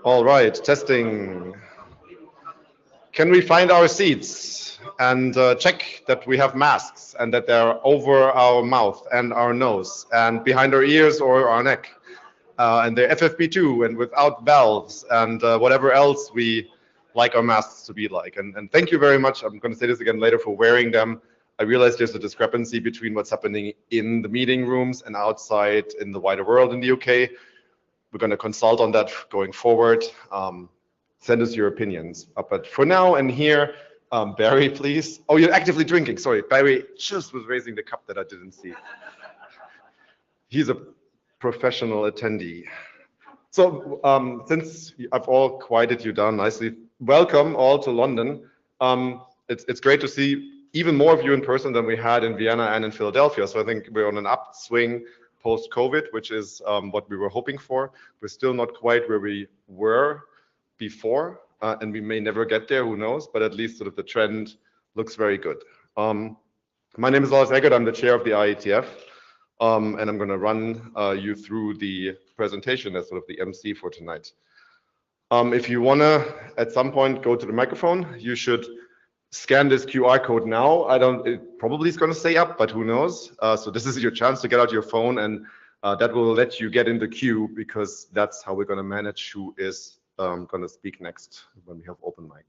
All right, testing. Can we find our seats and check that we have masks and that they're over our mouth and our nose and behind our ears or our neck? And they're FFP2 and without valves and whatever else we like our masks to be like. And thank you very much. I'm going to say this again later for wearing them. I realize there's a discrepancy between what's happening in the meeting rooms and outside in the wider world in the UK. We're going to consult on that going forward. Send us your opinions. But for now and here, Barry, please. Oh, you're actively drinking. Sorry, Barry just was raising the cup that I didn't see. He's a professional attendee. So since I've all quieted you down nicely, welcome all to London. It's great to see even more of you in person than we had in Vienna and in Philadelphia. So I think we're on an upswing post-COVID, which is what we were hoping for. We're still not quite where we were before, and we may never get there, who knows, but at least sort of the trend looks very good. My name is Lars Eggert, I'm the chair of the IETF, and I'm going to run you through the presentation as sort of the MC for tonight. If you want to, at some point, go to the microphone, you should scan this QR code now. It probably is going to stay up, but who knows? So this is your chance to get out your phone, and that will let you get in the queue, because that's how we're going to manage who is going to speak next when we have open mic.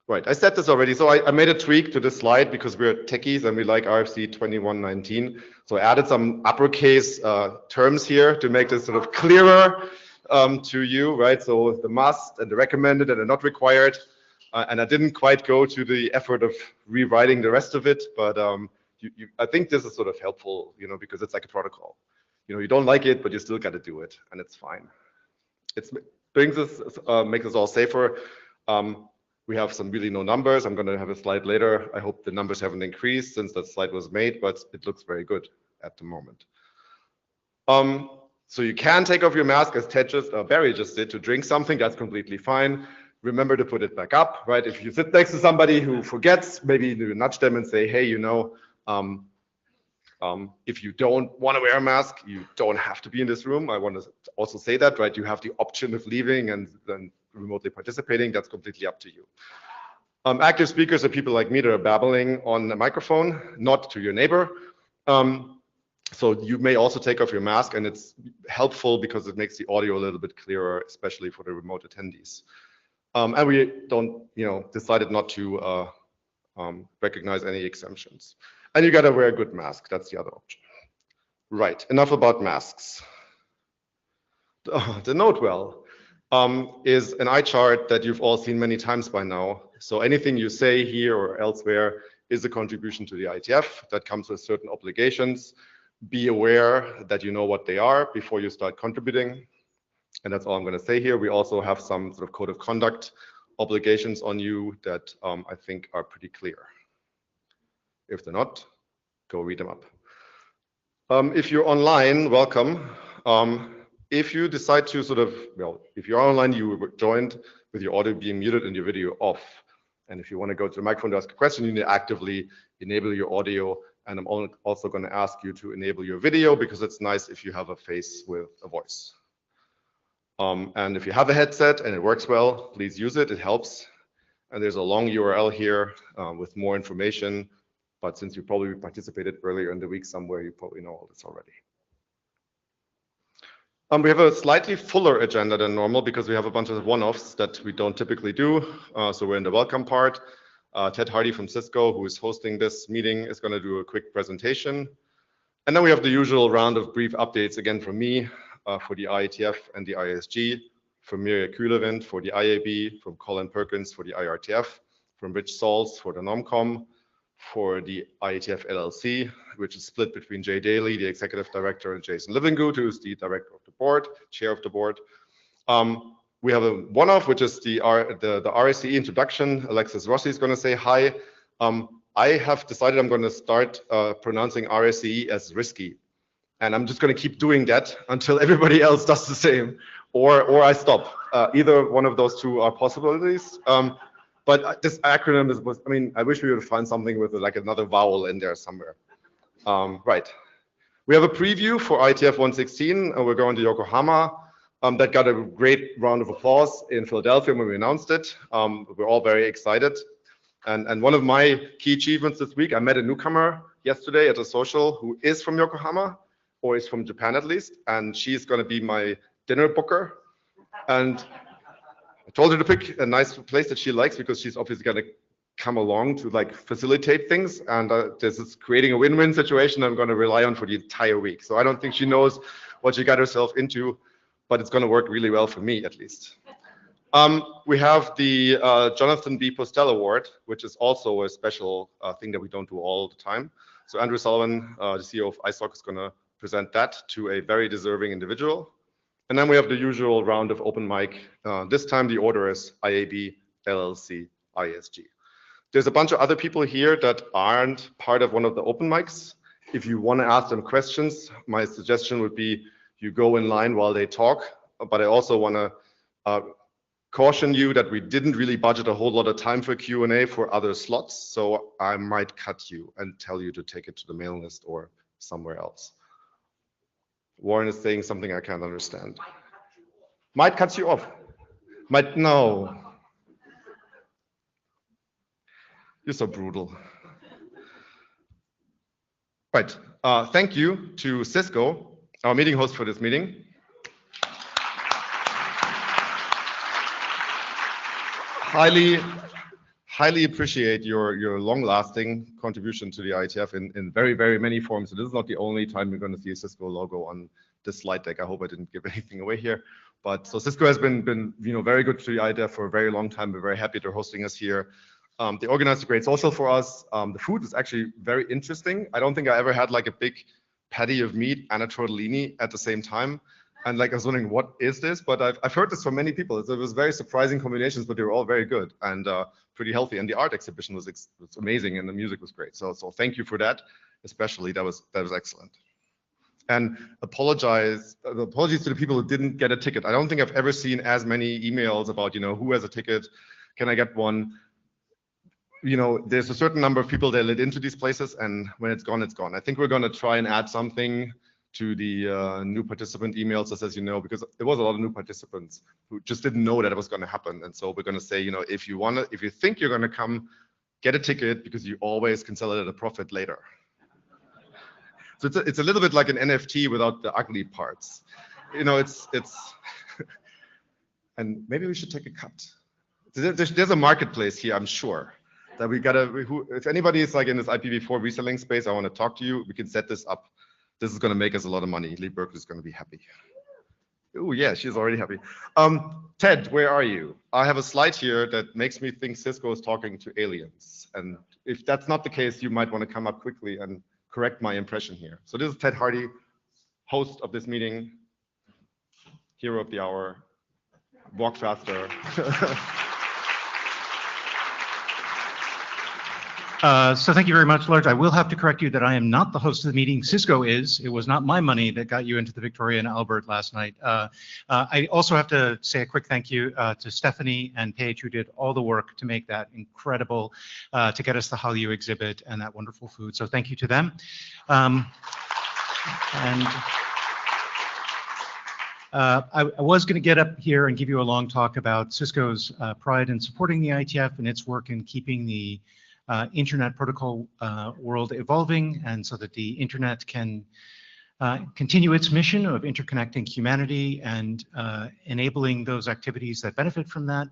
Right, I said this already. So I made a tweak to this slide because we're techies and we like RFC 2119. So I added some uppercase terms here to make this sort of clearer to you, right? So the must and the recommended and the not required. And I didn't quite go to the effort of rewriting the rest of it, but I think this is sort of helpful, you know, because it's like a protocol. You know, you don't like it, but you still got to do it, and it's fine. It makes us all safer. We have some really low numbers. I'm going to have a slide later. I hope the numbers haven't increased since that slide was made, but it looks very good at the moment. So you can take off your mask, as Barry just did, to drink something. That's completely fine. Remember to put it back up, right? If you sit next to somebody who forgets, maybe you nudge them and say, hey, you know, if you don't want to wear a mask, you don't have to be in this room. I want to also say that, right? You have the option of leaving and then remotely participating. That's completely up to you. Active speakers are people like me that are babbling on the microphone, not to your neighbor. So you may also take off your mask, and it's helpful because it makes the audio a little bit clearer, especially for the remote attendees. And we don't, you know, decided not to recognize any exemptions. And you got to wear a good mask. That's the other option. Right. Enough about masks. The Notewell is an eye chart that you've all seen many times by now. So anything you say here or elsewhere is a contribution to the IETF that comes with certain obligations. Be aware that you know what they are before you start contributing. And that's all I'm going to say here. We also have some sort of code of conduct obligations on you that I think are pretty clear. If they're not, go read them up. If you're online, welcome. If you decide to sort of, well, if you're online, you were joined with your audio being muted and your video off. And if you want to go to the microphone to ask a question, you need to actively enable your audio. And I'm also going to ask you to enable your video, because it's nice if you have a face with a voice. And if you have a headset and it works well, please use it. It helps. And there's a long URL here with more information. But since you probably participated earlier in the week somewhere, you probably know all this already. We have a slightly fuller agenda than normal because we have a bunch of one-offs that we don't typically do. So we're in the welcome part. Ted Hardy from Cisco, who is hosting this meeting, is going to do a quick presentation. And then we have the usual round of brief updates again from me for the IETF and the IESG, from Mirja Kühlewind for the IAB, from Colin Perkins for the IRTF, from Rich Sauls for the NomCom, for the IETF LLC, which is split between Jay Daly, the executive director, and Jason Livingood, who is the director of the board, chair of the board. We have a one-off, which is the RSCE introduction. Alexis Rossi is going to say hi. I have decided I'm going to start pronouncing RSCE as risky. And I'm just going to keep doing that until everybody else does the same, or I stop. Either one of those two are possibilities. But this acronym is, I mean, I wish we would find something with like another vowel in there somewhere. Right. We have a preview for IETF 116. We're going to Yokohama. That got a great round of applause in Philadelphia when we announced it. We're all very excited. And one of my key achievements this week, I met a newcomer yesterday at a social who is from Yokohama, or is from Japan at least, and she's going to be my dinner booker. And I told her to pick a nice place that she likes because she's obviously going to come along to like facilitate things, and this is creating a win-win situation I'm going to rely on for the entire week. So I don't think she knows what she got herself into, but it's going to work really well for me at least. We have the Jonathan B. Postel Award, which is also a special thing that we don't do all the time. So Andrew Sullivan, the CEO of ISOC, is going to present that to a very deserving individual. And then we have the usual round of open mic. This time the order is IAB, LLC, IESG. There's a bunch of other people here that aren't part of one of the open mics. If you want to ask them questions, my suggestion would be you go in line while they talk. But I also want to caution you that we didn't really budget a whole lot of time for Q&A for other slots. So I might cut you and tell you to take it to the mailing list or somewhere else. Warren is saying something I can't understand. Might cut you off. Might, no. You're so brutal. Right, thank you to Cisco, our meeting host for this meeting. Highly appreciate your long-lasting contribution to the IETF in very, very many forms. So this is not the only time you're going to see a Cisco logo on this slide deck. I hope I didn't give anything away here. But so Cisco has been very good to the IETF for a very long time. We're very happy they're hosting us here. They organized a great social for us. The food is actually very interesting. I don't think I ever had like a big patty of meat and a tortellini at the same time. And like I was wondering, what is this? But I've heard this from many people. It was very surprising combinations, but they were all very good and pretty healthy. And the art exhibition was amazing, and the music was great. So thank you for that, especially that was excellent. And apologies to the people who didn't get a ticket. I don't think I've ever seen as many emails about who has a ticket, can I get one? There's a certain number of people that let into these places, and when it's gone, it's gone. I think we're going to try and add something to the new participant emails, just as because there was a lot of new participants who just didn't know that it was going to happen. And so we're going to say, if you think you're going to come, get a ticket, because you always can sell it at a profit later. So it's a little bit like an NFT without the ugly parts. It's and maybe we should take a cut. There's a marketplace here, I'm sure, that we gotta. If anybody is like in this IPv4 reselling space, I want to talk to you. We can set this up. This is going to make us a lot of money. Lee Berkeley is going to be happy. Oh yeah, she's already happy. Ted, where are you? I have a slide here that makes me think Cisco is talking to aliens. And if that's not the case, you might want to come up quickly and correct my impression here. So this is Ted Hardy, host of this meeting, hero of the hour, walk faster. So thank you very much, Lars. I will have to correct you that I am not the host of the meeting. Cisco is. It was not my money that got you into the Victoria and Albert last night. I also have to say a quick thank you to Stephanie and Paige, who did all the work to make that incredible, to get us the Hallyu exhibit and that wonderful food. So thank you to them. I was going to get up here and give you a long talk about Cisco's pride in supporting the IETF and its work in keeping the Internet protocol world evolving, and so that the Internet can continue its mission of interconnecting humanity and enabling those activities that benefit from that.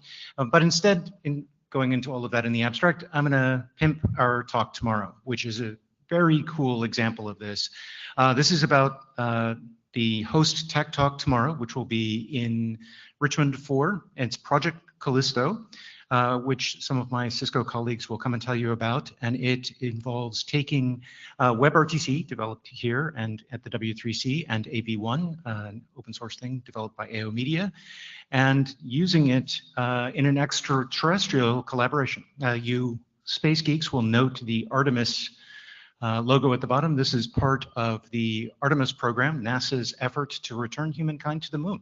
But instead, in going into all of that in the abstract, I'm going to pimp our talk tomorrow, which is a very cool example of this. This is about the host tech talk tomorrow, which will be in Richmond 4. It's Project Callisto, which some of my Cisco colleagues will come and tell you about. And it involves taking WebRTC, developed here and at the W3C, and AV1, an open source thing developed by AO Media, and using it in an extraterrestrial collaboration. You space geeks will note the Artemis logo at the bottom. This is part of the Artemis program, NASA's effort to return humankind to the moon.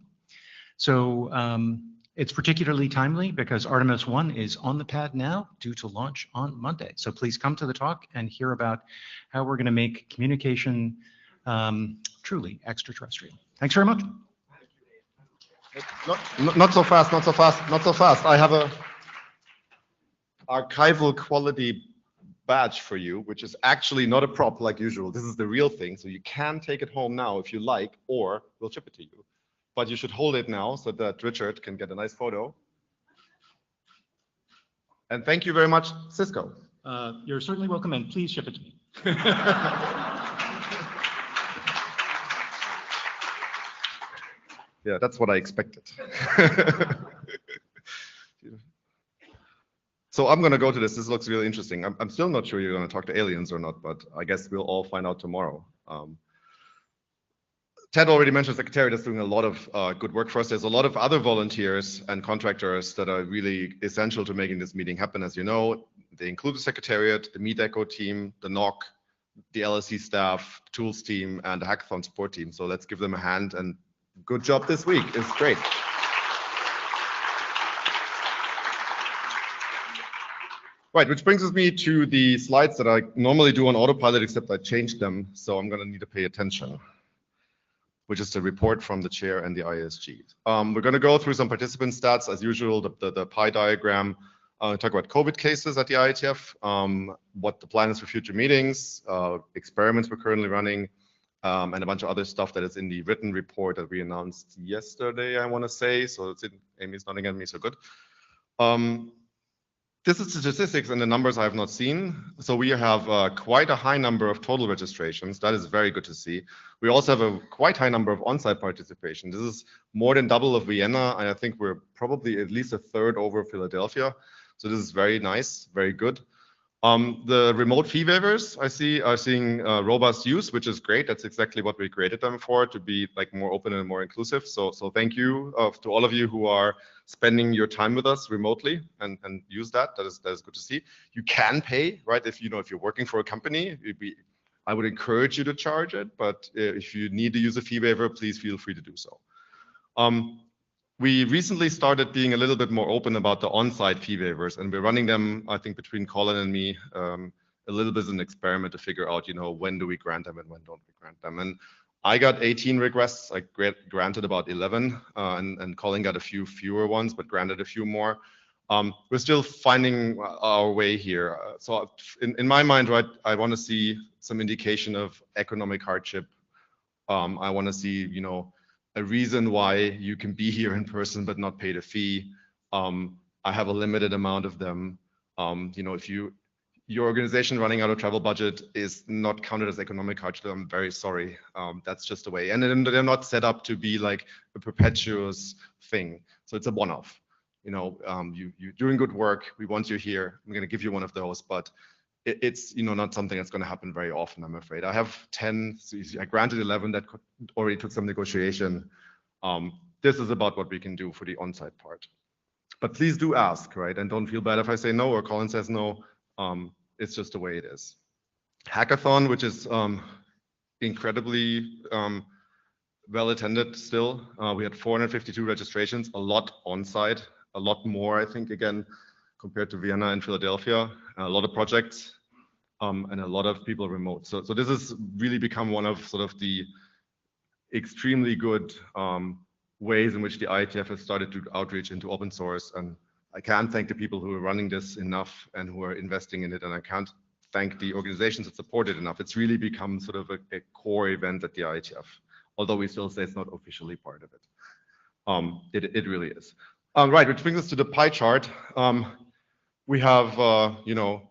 So it's particularly timely because Artemis 1 is on the pad now, due to launch on Monday. So please come to the talk and hear about how we're going to make communication truly extraterrestrial. Thanks very much. Not so fast, not so fast, not so fast. I have a archival quality badge for you, which is actually not a prop like usual. This is the real thing. So you can take it home now if you like, or we'll ship it to you. But you should hold it now so that Richard can get a nice photo. And thank you very much, Cisco. You're certainly welcome, and please ship it to me. Yeah, that's what I expected. So I'm going to go to this. This looks really interesting. I'm still not sure you're going to talk to aliens or not, but I guess we'll all find out tomorrow. Ted already mentioned Secretariat is doing a lot of good work for us. There's a lot of other volunteers and contractors that are really essential to making this meeting happen. As you know, they include the Secretariat, the MeetEcho team, the NOC, the LSE staff, tools team, and the hackathon support team. So let's give them a hand, and good job this week. It's great. Right, which brings me to the slides that I normally do on autopilot, except I changed them, so I'm going to need to pay attention, which is the report from the chair and the IESG. We're going to go through some participant stats, as usual, the pie diagram, talk about COVID cases at the IETF, what the plan is for future meetings, experiments we're currently running, and a bunch of other stuff that is in the written report that we announced yesterday, I want to say. So it's in, Amy's nodding at me, so good. This is the statistics and the numbers I have not seen. So we have quite a high number of total registrations. That is very good to see. We also have a quite high number of on-site participation. This is more than double of Vienna, and I think we're probably at least a third over Philadelphia. So this is very nice, very good. The remote fee waivers I see are seeing robust use, which is great. That's exactly what we created them for, to be like more open and more inclusive. So thank you to all of you who are spending your time with us remotely and use that. That is good to see. You can pay, right? If you're working for a company, I would encourage you to charge it. But if you need to use a fee waiver, please feel free to do so. We recently started being a little bit more open about the on-site fee waivers, and we're running them, I think, between Colin and me, a little bit as an experiment to figure out, when do we grant them and when don't we grant them. And I got 18 requests. I granted about 11, and Colin got a few fewer ones, but granted a few more. We're still finding our way here. So in my mind, right, I want to see some indication of economic hardship. I want to see, a reason why you can be here in person but not pay the fee. I have a limited amount of them. If your organization running out of travel budget is not counted as economic hardship, I'm very sorry. That's just the way. And then they're not set up to be like a perpetuous thing. So it's a one-off. You're doing good work. We want you here. I'm going to give you one of those, but it's not something that's going to happen very often, I'm afraid. I have 10, so I granted 11 that already took some negotiation. This is about what we can do for the on-site part. But please do ask, right? And don't feel bad if I say no or Colin says no. It's just the way it is. Hackathon, which is incredibly well attended still. We had 452 registrations, a lot on-site, a lot more, I think, again, compared to Vienna and Philadelphia. A lot of projects and a lot of people remote. So this has really become one of sort of the extremely good ways in which the IETF has started to outreach into open source. And I can't thank the people who are running this enough and who are investing in it. And I can't thank the organizations that support it enough. It's really become sort of a core event at the IETF, although we still say it's not officially part of it. It really is. Right, which brings us to the pie chart. We have, a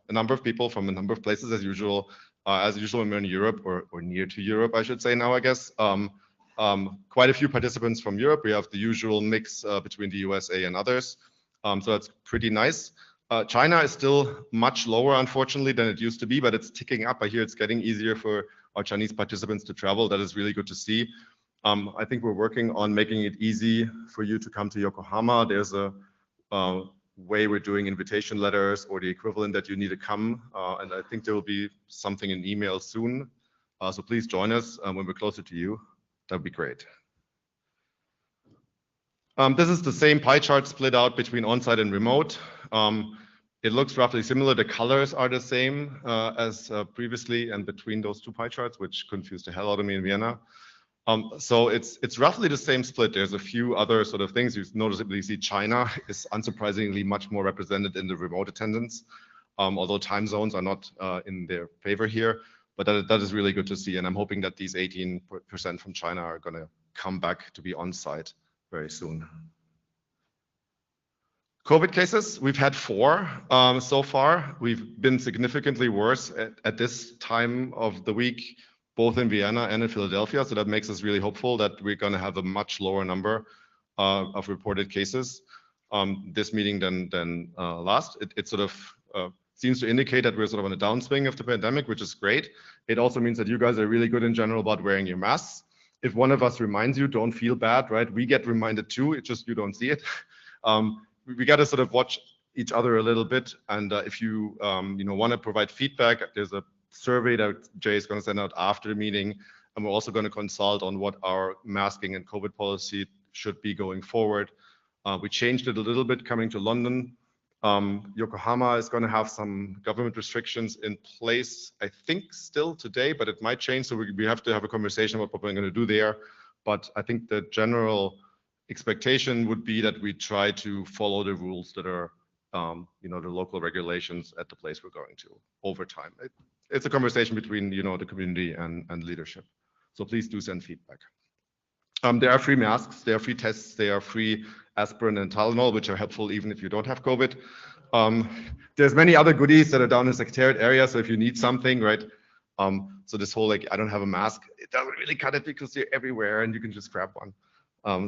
number of people from a number of places as usual. As usual, when we're in Europe or near to Europe, I should say now, I guess. Quite a few participants from Europe. We have the usual mix between the USA and others. So that's pretty nice. China is still much lower, unfortunately, than it used to be, but it's ticking up. I hear it's getting easier for our Chinese participants to travel. That is really good to see. I think we're working on making it easy for you to come to Yokohama. There's a way we're doing invitation letters or the equivalent that you need to come. And I think there will be something in email soon. So please join us when we're closer to you. That'd be great. This is the same pie chart split out between on-site and remote. it looks roughly similar. The colors are the same as previously, and between those two pie charts, which confused the hell out of me in Vienna. So it's roughly the same split. There's a few other sort of things. You noticeably see China is unsurprisingly much more represented in the remote attendance, although time zones are not in their favor here. But that is really good to see, and I'm hoping that these 18% from China are going to come back to be on site very soon. COVID cases, we've had 4 so far. We've been significantly worse at this time of the week, both in Vienna and in Philadelphia. So that makes us really hopeful that we're going to have a much lower number of reported cases this meeting than last. It sort of seems to indicate that we're sort of on a downswing of the pandemic, which is great. It also means that you guys are really good in general about wearing your masks. If one of us reminds you, don't feel bad, right? We get reminded too, it's just you don't see it. We got to sort of watch each other a little bit. And if you want to provide feedback, there's a survey that Jay is going to send out after the meeting. And we're also going to consult on what our masking and COVID policy should be going forward. We changed it a little bit coming to London. Yokohama is going to have some government restrictions in place, I think still today, but it might change. So we have to have a conversation about what we're going to do there. But I think the general expectation would be that we try to follow the rules that are, the local regulations at the place we're going to over time. It's a conversation between, the community and leadership. So please do send feedback. There are free masks, there are free tests, there are free aspirin and Tylenol, which are helpful even if you don't have COVID. There's many other goodies that are down in the Secretariat area, so if you need something, right? So this whole, I don't have a mask, it doesn't really cut it because they're everywhere and you can just grab one.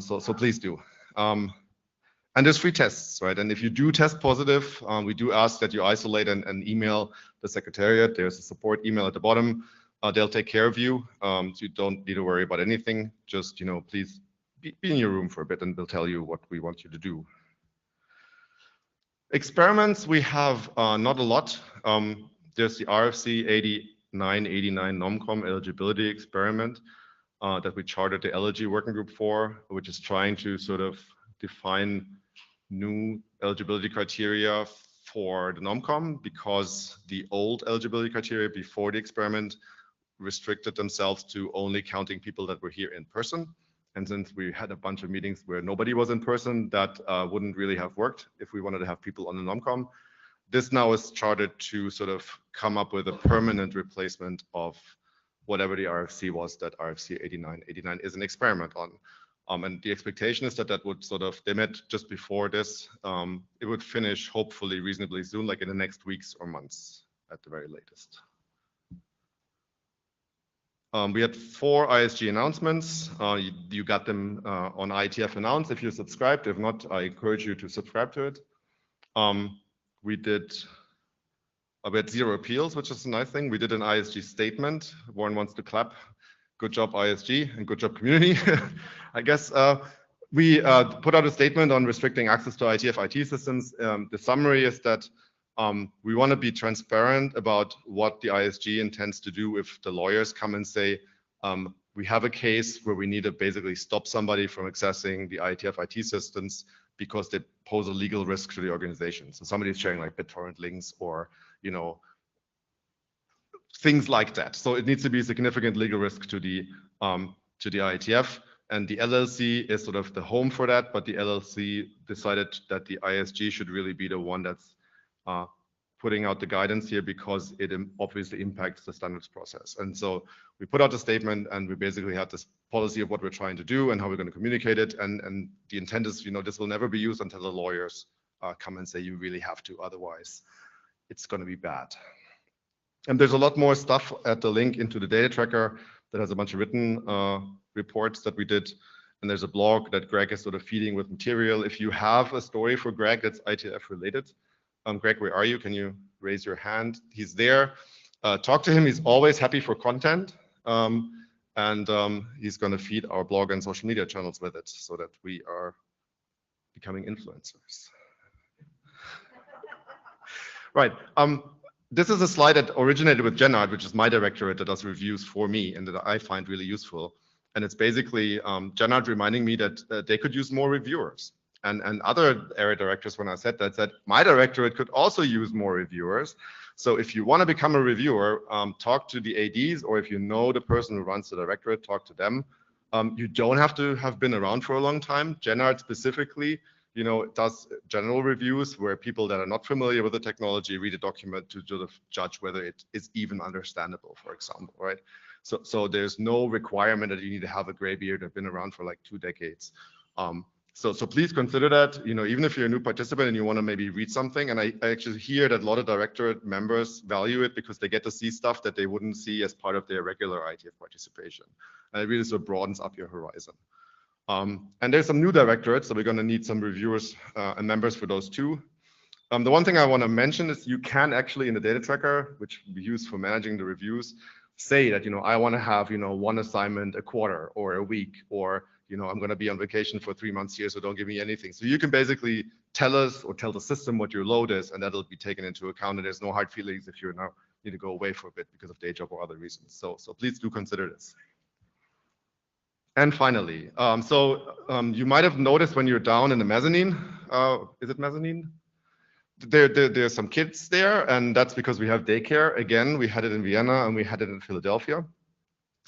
So please do. And there's free tests, right? And if you do test positive, we do ask that you isolate and email the Secretariat. There's a support email at the bottom. They'll take care of you, so you don't need to worry about anything. Just, please be in your room for a bit and they'll tell you what we want you to do. Experiments, we have not a lot. There's the RFC 8989 NomCom eligibility experiment that we chartered the LG working group for, which is trying to sort of define new eligibility criteria for the NomCom, because the old eligibility criteria before the experiment restricted themselves to only counting people that were here in person. And since we had a bunch of meetings where nobody was in person, that wouldn't really have worked if we wanted to have people on the NomCom. This now is charted to sort of come up with a permanent replacement of whatever the RFC was that RFC 8989 is an experiment on. And the expectation is that that would sort of, they met just before this, it would finish hopefully reasonably soon, like in the next weeks or months at the very latest. We had 4 ISG announcements. You got them on IETF announced if you subscribed. If not, I encourage you to subscribe to it. We had 0 appeals, which is a nice thing. We did an ISG statement. Warren wants to clap. Good job, ISG, and good job, community. I guess we put out a statement on restricting access to IETF IT systems. The summary is that we want to be transparent about what the ISG intends to do if the lawyers come and say, we have a case where we need to basically stop somebody from accessing the IETF IT systems because they pose a legal risk to the organization. So somebody's sharing like BitTorrent links or, things like that. So it needs to be a significant legal risk to the IETF. And the LLC is sort of the home for that, but the LLC decided that the ISG should really be the one that's putting out the guidance here because it obviously impacts the standards process. And so we put out a statement and we basically had this policy of what we're trying to do and how we're going to communicate it. And the intent is, this will never be used until the lawyers come and say you really have to, otherwise it's going to be bad. And there's a lot more stuff at the link into the data tracker that has a bunch of written reports that we did. And there's a blog that Greg is sort of feeding with material. If you have a story for Greg that's IETF related, Greg, where are you? Can you raise your hand? He's there. Talk to him. He's always happy for content. And he's going to feed our blog and social media channels with it so that we are becoming influencers. Right. This is a slide that originated with Gennard, which is my directorate that does reviews for me and that I find really useful. And it's basically Gennard reminding me that they could use more reviewers. And other area directors, when I said that, said my directorate could also use more reviewers. So if you want to become a reviewer, talk to the ADs, or if you know the person who runs the directorate, talk to them. You don't have to have been around for a long time. Gennard specifically, you know, does general reviews where people that are not familiar with the technology read a document to sort of judge whether it is even understandable, for example, right? So there's no requirement that you need to have a gray beard or been around for like 2 decades. So please consider that, you know, even if you're a new participant and you want to maybe read something, and I actually hear that a lot of directorate members value it because they get to see stuff that they wouldn't see as part of their regular IETF participation. And it really sort of broadens up your horizon. And there's some new directorates, so we're going to need some reviewers and members for those too. The one thing I want to mention is you can actually in the data tracker, which we use for managing the reviews, say that, you know, I want to have, you know, 1 assignment a quarter or a week, or, you know, I'm going to be on vacation for 3 months here, so don't give me anything. So you can basically tell us or tell the system what your load is, and that'll be taken into account. And there's no hard feelings if you now need to go away for a bit because of day job or other reasons. So please do consider this. And finally, you might have noticed when you're down in the mezzanine, is it mezzanine? There's some kids there, and that's because we have daycare. Again, we had it in Vienna and we had it in Philadelphia.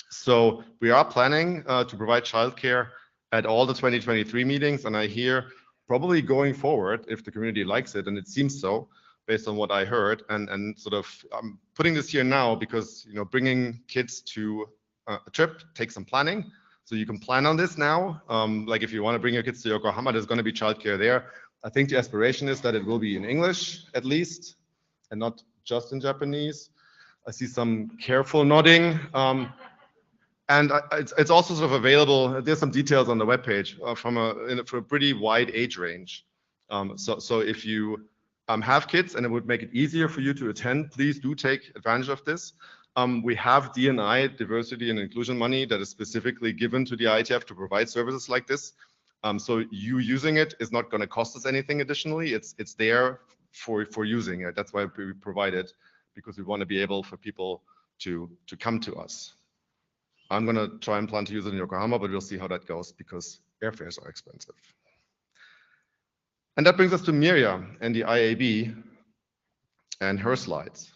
So we are planning to provide childcare at all the 2023 meetings, and I hear probably going forward, if the community likes it, and it seems so, based on what I heard, and sort of I'm putting this here now because, you know, bringing kids to a trip takes some planning. So you can plan on this now. Like if you want to bring your kids to Yokohama, there's going to be childcare there. I think the aspiration is that it will be in English at least, and not just in Japanese. I see some careful nodding. And it's also sort of available. There's some details on the webpage for a pretty wide age range. So if you have kids and it would make it easier for you to attend, please do take advantage of this. We have D&I, diversity and inclusion money, that is specifically given to the IETF to provide services like this. So you using it is not going to cost us anything additionally. It's there for using it. That's why we provide it, because we want to be able for people to come to us. I'm going to try and plan to use it in Yokohama, but we'll see how that goes because airfares are expensive. And that brings us to Miriam and the IAB and her slides.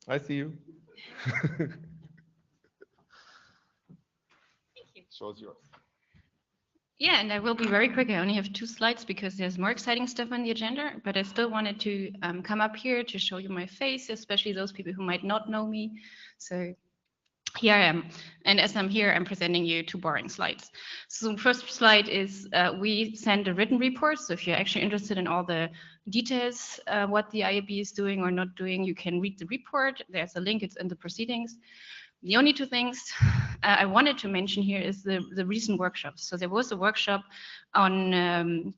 I see you. Thank you. Show's yours. Yeah, and I will be very quick. I only have 2 slides because there's more exciting stuff on the agenda, but I still wanted to come up here to show you my face, especially those people who might not know me. So here I am. And as I'm here, I'm presenting you 2 boring slides. So the first slide is we send a written report. So if you're actually interested in all the details, what the IAB is doing or not doing, you can read the report. There's a link, it's in the proceedings. The only 2 things I wanted to mention here is the recent workshops. So there was a workshop on,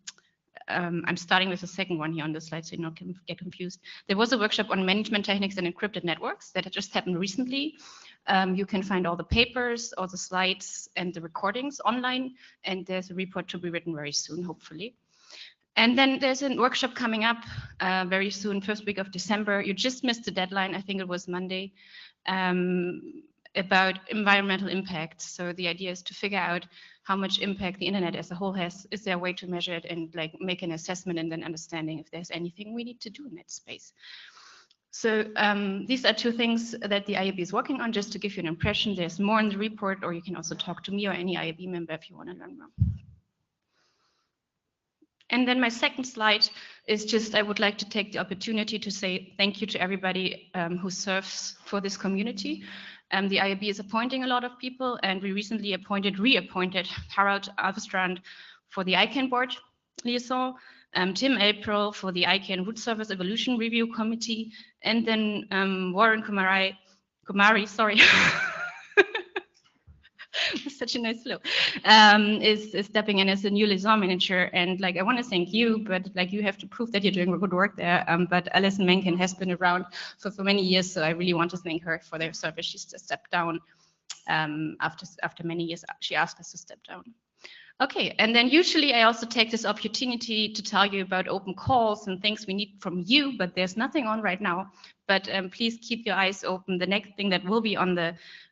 I'm starting with the second one here on the slide so you don't get confused. There was a workshop on management techniques and encrypted networks that had just happened recently. You can find all the papers, all the slides and the recordings online, and there's a report to be written very soon, hopefully. And then there's a workshop coming up very soon, first week of December. You just missed the deadline, I think it was Monday. About environmental impact. So the idea is to figure out how much impact the internet as a whole has. Is there a way to measure it and like make an assessment and then understanding if there's anything we need to do in that space? So these are 2 things that the IAB is working on, just to give you an impression. There's more in the report, or you can also talk to me or any IAB member if you want to learn more. And then my second slide is just, I would like to take the opportunity to say thank you to everybody who serves for this community. The IAB is appointing a lot of people, and we recently reappointed Harald Alvestrand for the ICANN board liaison, Tim April for the ICANN root service evolution review committee, and then Warren Kumari, sorry. Such a nice flow, is stepping in as a new liaison manager. And like, I want to thank you, but like, you have to prove that you're doing good work there. But Alison Mencken has been around for many years, so I really want to thank her for their service. She's just stepped down after many years. She asked us to step down. Okay, and then usually I also take this opportunity to tell you about open calls and things we need from you, but there's nothing on right now. But please keep your eyes open. The next thing that will be on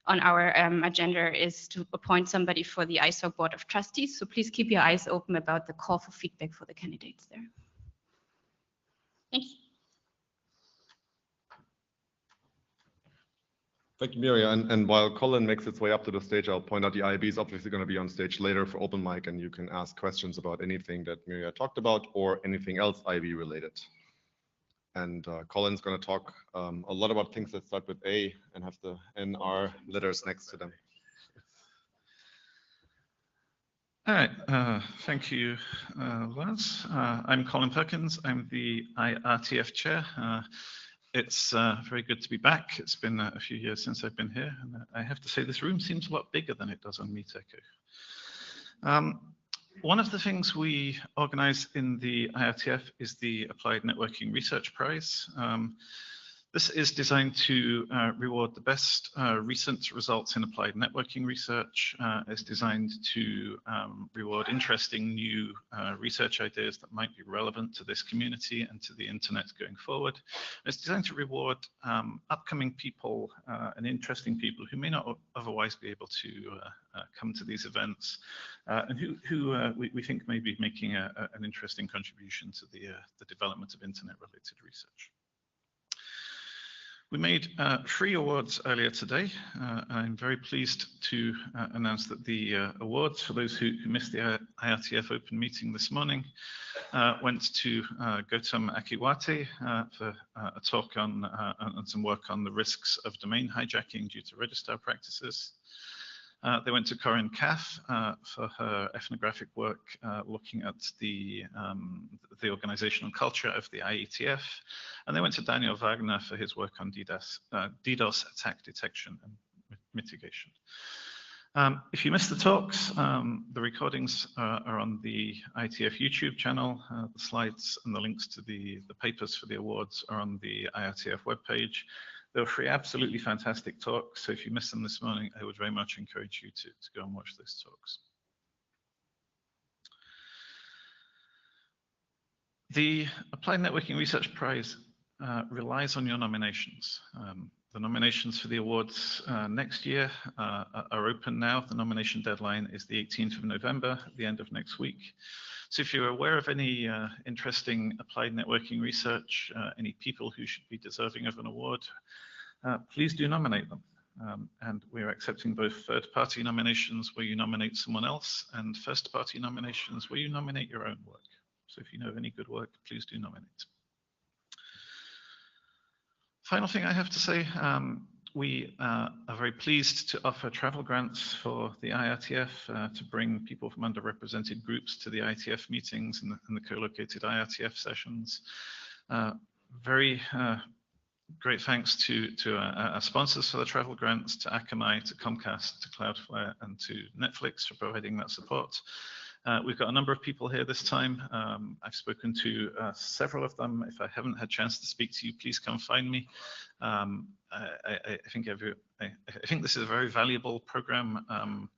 our agenda is to appoint somebody for the ISOC Board of Trustees. So please keep your eyes open about the call for feedback for the candidates there. Thank you. Thank you, Miriam. And while Colin makes its way up to the stage, I'll point out the IAB is obviously going to be on stage later for open mic, and you can ask questions about anything that Miriam talked about or anything else IAB related. And Colin's going to talk a lot about things that start with A and have the NR letters next to them. All right, thank you, Lars. I'm Colin Perkins. I'm the IRTF chair. It's very good to be back. It's been a few years since I've been here, and I have to say this room seems a lot bigger than it does on Meet Echo. One of the things we organize in the IRTF is the Applied Networking Research Prize. This is designed to reward the best recent results in applied networking research. It's designed to reward interesting new research ideas that might be relevant to this community and to the internet going forward. It's designed to reward upcoming people and interesting people who may not otherwise be able to come to these events and who we think may be making an interesting contribution to the development of internet-related research. We made 3 awards earlier today. I'm very pleased to announce that the awards for those who missed the IRTF open meeting this morning went to Gautam Akiwate for a talk on and some work on the risks of domain hijacking due to registrar practices. They went to Corinne Kaff for her ethnographic work looking at the organizational culture of the IETF. And they went to Daniel Wagner for his work on DDoS attack detection and mitigation. If you missed the talks, the recordings are on the IETF YouTube channel. The slides and the links to the papers for the awards are on the IRTF webpage. They were 3 absolutely fantastic talks, so if you missed them this morning, I would very much encourage you to go and watch those talks. The Applied Networking Research Prize relies on your nominations. The nominations for the awards next year are open now. The nomination deadline is the 18th of November, at the end of next week. So if you're aware of any interesting applied networking research, any people who should be deserving of an award, please do nominate them. And we're accepting both third-party nominations where you nominate someone else and first-party nominations where you nominate your own work. So if you know of any good work, please do nominate. Final thing I have to say, we are very pleased to offer travel grants for the IRTF to bring people from underrepresented groups to the IETF meetings and the co-located IRTF sessions. Very great thanks to our sponsors for the travel grants, to Akamai, to Comcast, to Cloudflare, and to Netflix for providing that support. We've got a number of people here this time. I've spoken to several of them. If I haven't had a chance to speak to you, please come find me. I think this is a very valuable program.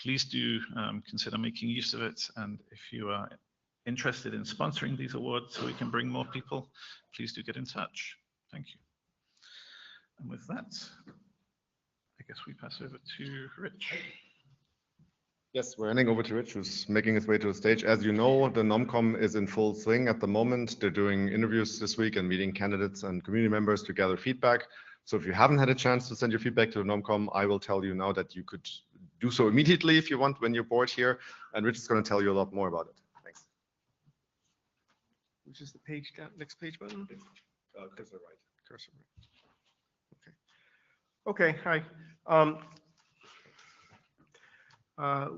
Please do consider making use of it. And if you are interested in sponsoring these awards so we can bring more people, please do get in touch. Thank you. And with that, I guess we pass over to Rich. Yes, we're handing over to Rich, who's making his way to the stage. As you know, the NomCom is in full swing at the moment. They're doing interviews this week and meeting candidates and community members to gather feedback. So if you haven't had a chance to send your feedback to the NomCom, I will tell you now that you could do so immediately if you want when you're bored here. And Rich is going to tell you a lot more about it. Thanks. Which is the page down, next page button? Cursor right. Cursor right. Okay, hi.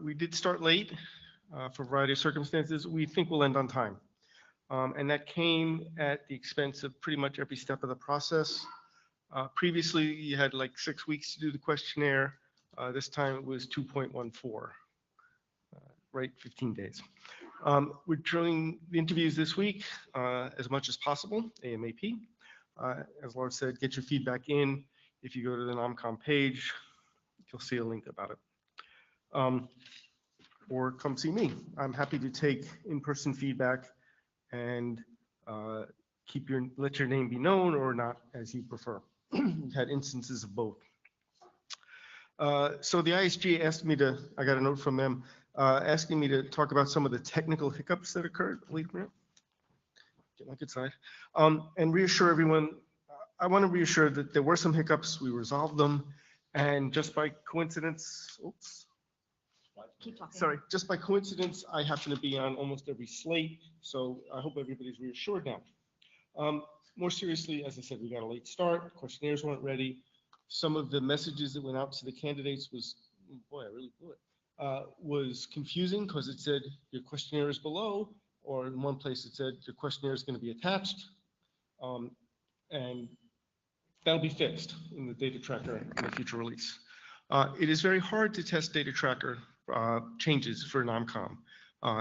We did start late for a variety of circumstances. We think we'll end on time. And that came at the expense of pretty much every step of the process. Previously, you had like 6 weeks to do the questionnaire. This time it was 2.14, right, 15 days. We're doing the interviews this week as much as possible, AMAP. As Laura said, get your feedback in. If you go to the NomCom page, you'll see a link about it. or come see me. I'm happy to take in-person feedback and let your name be known or not, as you prefer. We've had instances of both. So the ISG asked me to, I got a note from them, asking me to talk about some of the technical hiccups that occurred. Wait a minute. Get my good side. And reassure everyone, I want to reassure that there were some hiccups, we resolved them, and just by coincidence, oops. Keep talking. Sorry, just by coincidence, I happen to be on almost every slate, so I hope everybody's reassured now. More seriously, as I said, we got a late start, questionnaires weren't ready. Some of the messages that went out to the candidates was, boy, I really blew it, was confusing because it said your questionnaire is below, or in one place it said your questionnaire is going to be attached. And that'll be fixed in the data tracker in the future release. It is very hard to test data tracker changes for NomCom.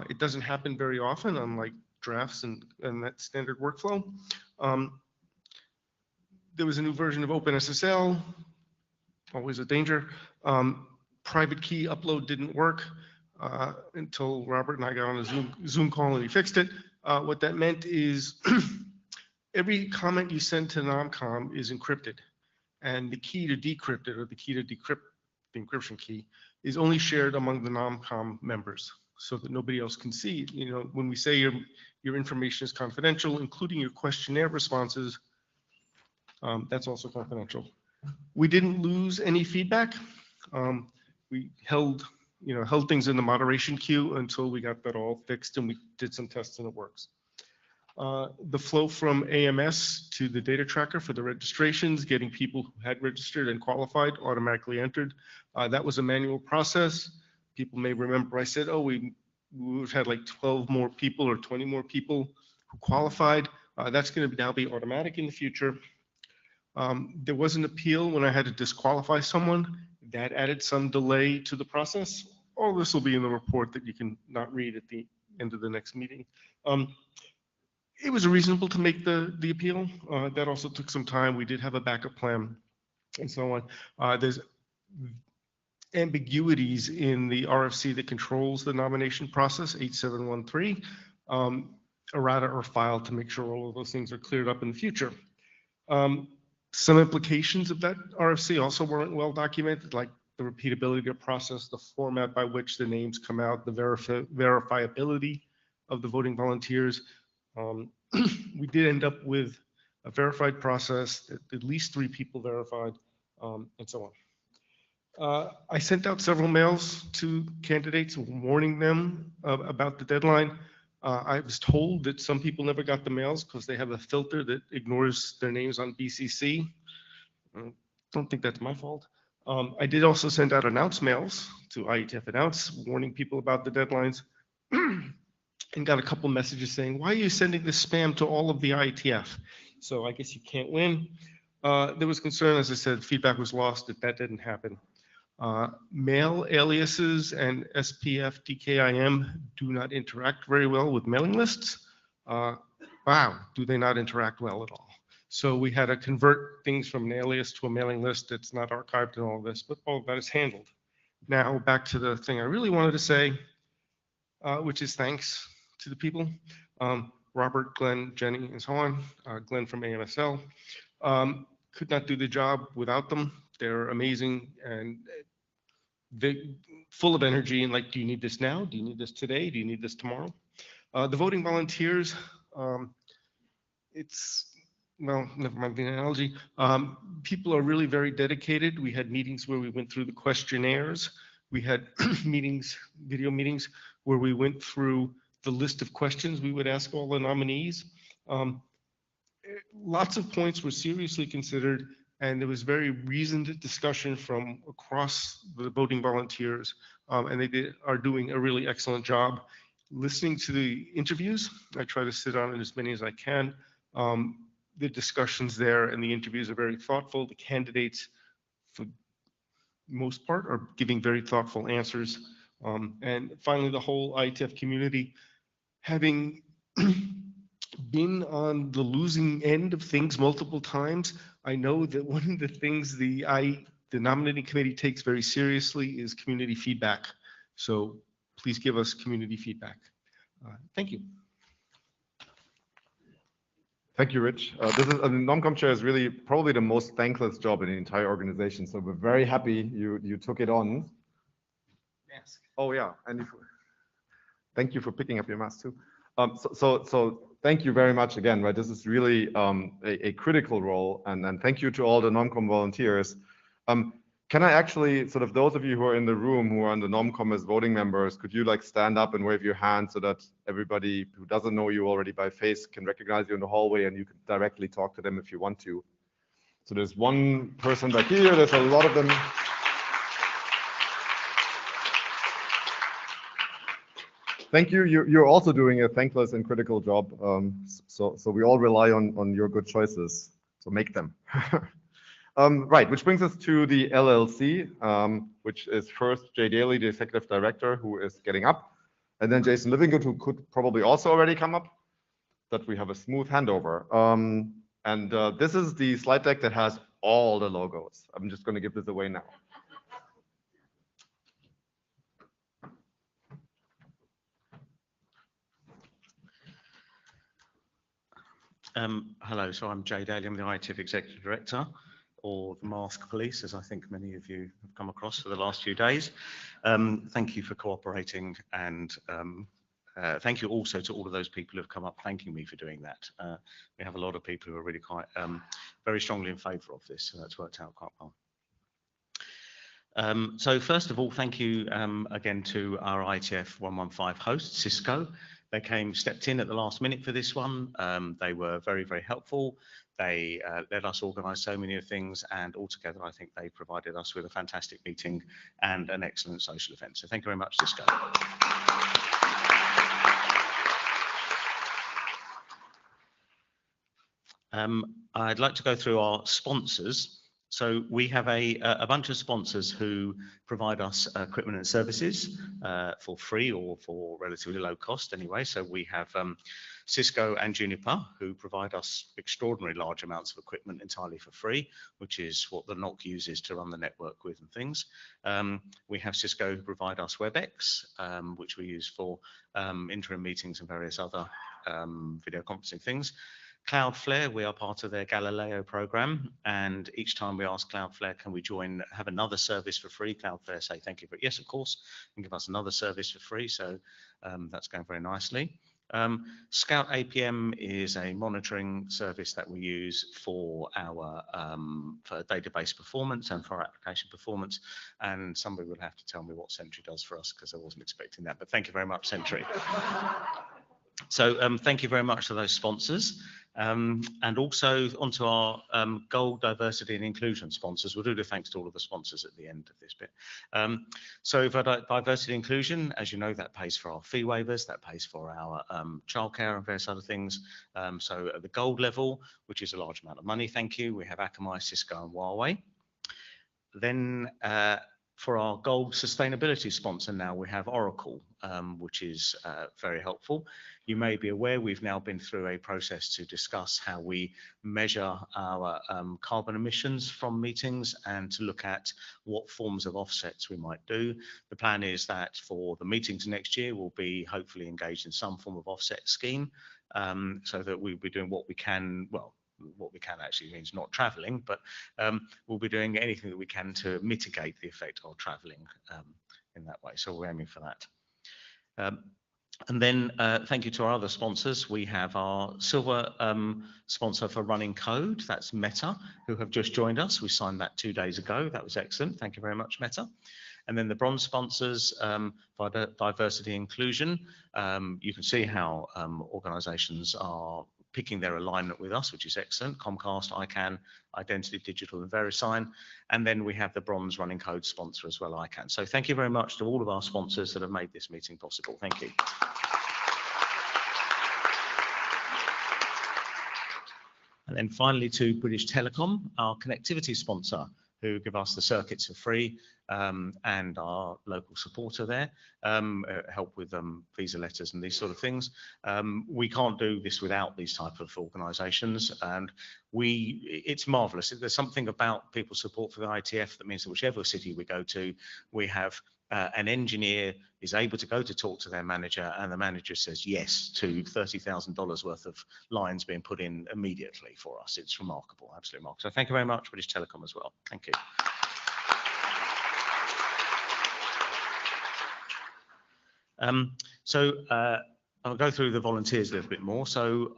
It doesn't happen very often, unlike drafts and that standard workflow. There was a new version of OpenSSL, always a danger. Private key upload didn't work until Robert and I got on a Zoom call and he fixed it. What that meant is every comment you send to NomCom is encrypted, and the key to decrypt it, or the key to decrypt the encryption key, is only shared among the NomCom members so that nobody else can see. You know, when we say your information is confidential, including your questionnaire responses, that's also confidential. We didn't lose any feedback. We held things in the moderation queue until we got that all fixed, and we did some tests and it works. The flow from AMS to the data tracker for the registrations, getting people who had registered and qualified automatically entered. That was a manual process. People may remember I said, oh, we've had like 12 more people or 20 more people who qualified. That's going to now be automatic in the future. There was an appeal when I had to disqualify someone. That added some delay to the process. All this will be in the report that you can not read at the end of the next meeting. It was reasonable to make the appeal. That also took some time. We did have a backup plan and so on. There's ambiguities in the RFC that controls the nomination process, 8713. Errata are filed to make sure all of those things are cleared up in the future. Some implications of that RFC also weren't well documented, like the repeatability of process, the format by which the names come out, the verifiability of the voting volunteers. We did end up with a verified process that at least 3 people verified, and so on. I sent out several mails to candidates warning them about the deadline. I was told that some people never got the mails because they have a filter that ignores their names on BCC. I don't think that's my fault. I did also send out announce mails to IETF announce, warning people about the deadlines, and got a couple messages saying, why are you sending this spam to all of the IETF? So I guess you can't win. There was concern, as I said, feedback was lost that didn't happen. Mail aliases and SPF DKIM do not interact very well with mailing lists. Wow, do they not interact well at all? So we had to convert things from an alias to a mailing list that's not archived and all this, but all of that is handled. Now back to the thing I really wanted to say, which is thanks to the people, Robert, Glenn, Jenny, and so on. Glenn from AMSL. Could not do the job without them. They're amazing and they're full of energy and like, do you need this now? Do you need this today? Do you need this tomorrow? The voting volunteers, well, never mind the analogy. People are really very dedicated. We had meetings where we went through the questionnaires. We had video meetings, where we went through the list of questions we would ask all the nominees. Lots of points were seriously considered, and there was very reasoned discussion from across the voting volunteers, and they are doing a really excellent job. Listening to the interviews, I try to sit on as many as I can. The discussions there and the interviews are very thoughtful. The candidates, for the most part, are giving very thoughtful answers. And finally, the whole IETF community, having been on the losing end of things multiple times, I know that one of the things the nominating committee takes very seriously is community feedback. So please give us community feedback. Thank you. Thank you, Rich. NomCom chair is really probably the most thankless job in the entire organization. So we're very happy you took it on. Mask. Oh yeah, and thank you for picking up your mask too. So thank you very much again. Right, this is really a critical role, and thank you to all the NomCom volunteers. Can I actually, sort of those of you who are in the room who are on the NomCom as voting members, could you like stand up and wave your hand so that everybody who doesn't know you already by face can recognize you in the hallway and you can directly talk to them if you want to. So there's one person back here, there's a lot of them. Thank you. You're also doing a thankless and critical job. So we all rely on your good choices. So make them. Right, which brings us to the LLC, which is first Jay Daly, the Executive Director, who is getting up, and then Jason Livingood, who could probably also already come up, that we have a smooth handover. This is the slide deck that has all the logos. I'm just going to give this away now. Hello, so I'm Jay Daly, I'm the IETF Executive Director, or the Mask Police, as I think many of you have come across for the last few days. Thank you for cooperating, and thank you also to all of those people who have come up thanking me for doing that. We have a lot of people who are really quite very strongly in favour of this, so that's worked out quite well. So first of all, thank you again to our IETF 115 host, Cisco. They stepped in at the last minute for this one. They were very, very helpful. They let us organise so many of things, and altogether, I think they provided us with a fantastic meeting and an excellent social event. So thank you very much, Cisco. I'd like to go through our sponsors. So we have a bunch of sponsors who provide us equipment and services for free or for relatively low cost anyway. So we have Cisco and Juniper, who provide us extraordinarily large amounts of equipment entirely for free, which is what the NOC uses to run the network with and things. We have Cisco who provide us WebEx, which we use for interim meetings and various other video conferencing things. Cloudflare, we are part of their Galileo program, and each time we ask Cloudflare, can we have another service for free? Cloudflare say thank you, but yes, of course, and give us another service for free. So that's going very nicely. Scout APM is a monitoring service that we use for our for database performance and for our application performance. And somebody will have to tell me what Sentry does for us, because I wasn't expecting that. But thank you very much, Sentry. So thank you very much to those sponsors. And also onto our Gold, Diversity and Inclusion sponsors. We'll do the thanks to all of the sponsors at the end of this bit. So for Diversity and Inclusion, as you know, that pays for our fee waivers, that pays for our childcare and various other things. So at the Gold level, which is a large amount of money, thank you, we have Akamai, Cisco and Huawei. Then for our Gold Sustainability sponsor now, we have Oracle, which is very helpful. You may be aware we've now been through a process to discuss how we measure our carbon emissions from meetings and to look at what forms of offsets we might do. The plan is that for the meetings next year, we'll be hopefully engaged in some form of offset scheme, so that we'll be doing what we can, well, what we can actually means not traveling, but we'll be doing anything that we can to mitigate the effect of traveling in that way. So we're aiming for that. And then thank you to our other sponsors. We have our silver sponsor for running code, that's Meta, who have just joined us. We signed that 2 days ago. That was excellent. Thank you very much, Meta. And then the bronze sponsors for diversity inclusion. You can see how organizations are picking their alignment with us, which is excellent. Comcast, ICANN, Identity Digital and VeriSign. And then we have the bronze running code sponsor as well, ICANN. So thank you very much to all of our sponsors that have made this meeting possible. Thank you. And then finally to British Telecom, our connectivity sponsor, who give us the circuits for free, and our local supporter there, help with visa letters and these sort of things. We can't do this without these type of organisations, and it's marvellous. There's something about people's support for the IETF that means that whichever city we go to, we have an engineer is able to go to talk to their manager, and the manager says yes to $30,000 worth of lines being put in immediately for us. It's remarkable, absolutely remarkable. So thank you very much, British Telecom as well. Thank you. I'll go through the volunteers a little bit more. So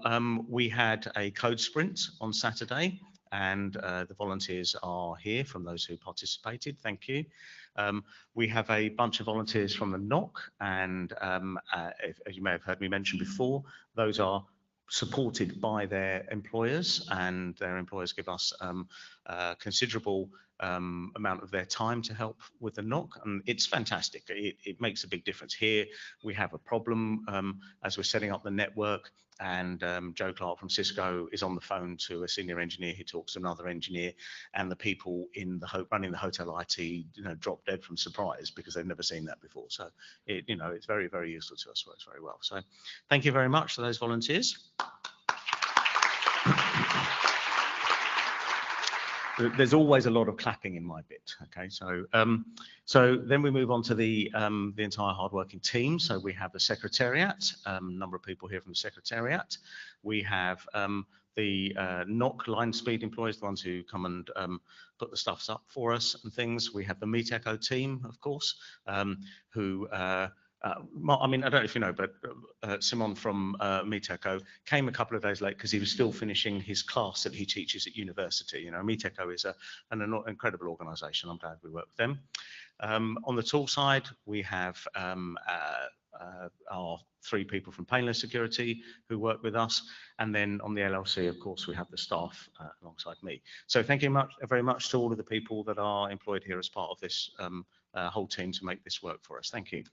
we had a code sprint on Saturday, and the volunteers are here from those who participated. Thank you. We have a bunch of volunteers from the NOC, and as you may have heard me mention before, those are supported by their employers, and their employers give us considerable amount of their time to help with the NOC, and it's fantastic. It makes a big difference. Here we have a problem as we're setting up the network, and Joe Clark from Cisco is on the phone to a senior engineer who talks to another engineer, and the people in the running the hotel IT, drop dead from surprise because they've never seen that before. So it's very, very useful to us. Works very well. So thank you very much to those volunteers. There's always a lot of clapping in my bit. Okay, so then we move on to the entire hardworking team. So we have the secretariat, number of people here from the secretariat. We have the NOC line speed employees, the ones who come and put the stuffs up for us and things. We have the Meet Echo team, of course, who I mean, I don't know if you know, but Simon from Meet Echo came a couple of days late because he was still finishing his class that he teaches at university. Meet Echo is an incredible organisation. I'm glad we work with them. On the tool side, we have our 3 people from Painless Security who work with us, and then on the LLC, of course, we have the staff alongside me. So thank you very much to all of the people that are employed here as part of this whole team to make this work for us. Thank you.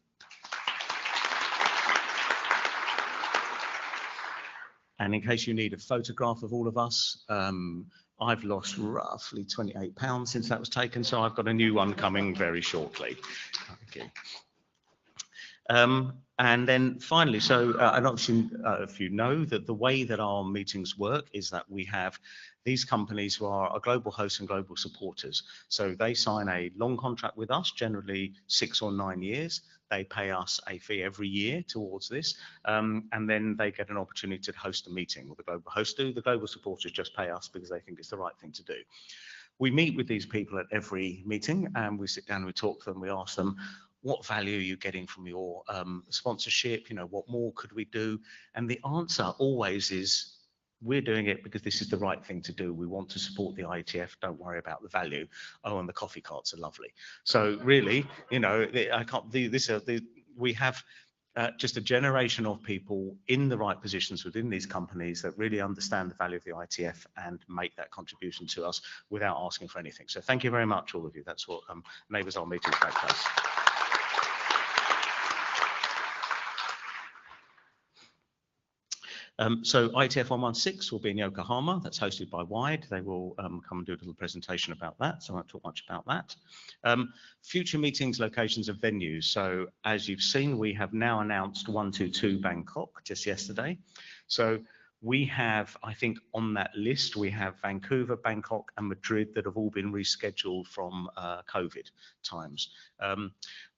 And in case you need a photograph of all of us, I've lost roughly 28 pounds since that was taken, so I've got a new one coming very shortly. Thank you. And then finally, I don't know if you know that the way that our meetings work is that we have these companies who are our global hosts and global supporters. So they sign a long contract with us, generally 6 or 9 years. They pay us a fee every year towards this, and then they get an opportunity to host a meeting. What the global hosts do, the global supporters just pay us because they think it's the right thing to do. We meet with these people at every meeting, and we sit down and we talk to them. We ask them, what value are you getting from your sponsorship? What more could we do? And the answer always is, we're doing it because this is the right thing to do. We want to support the IETF. Don't worry about the value. Oh, and the coffee carts are lovely. So really, I can't do this. We have just a generation of people in the right positions within these companies that really understand the value of the IETF and make that contribution to us without asking for anything. So thank you very much, all of you. That's what enables our meetings to take place. So IETF 116 will be in Yokohama. That's hosted by WIDE. They will come and do a little presentation about that, so I won't talk much about that. Future meetings, locations and venues. So as you've seen, we have now announced 122 Bangkok just yesterday. So we have, I think on that list, we have Vancouver, Bangkok and Madrid that have all been rescheduled from COVID times.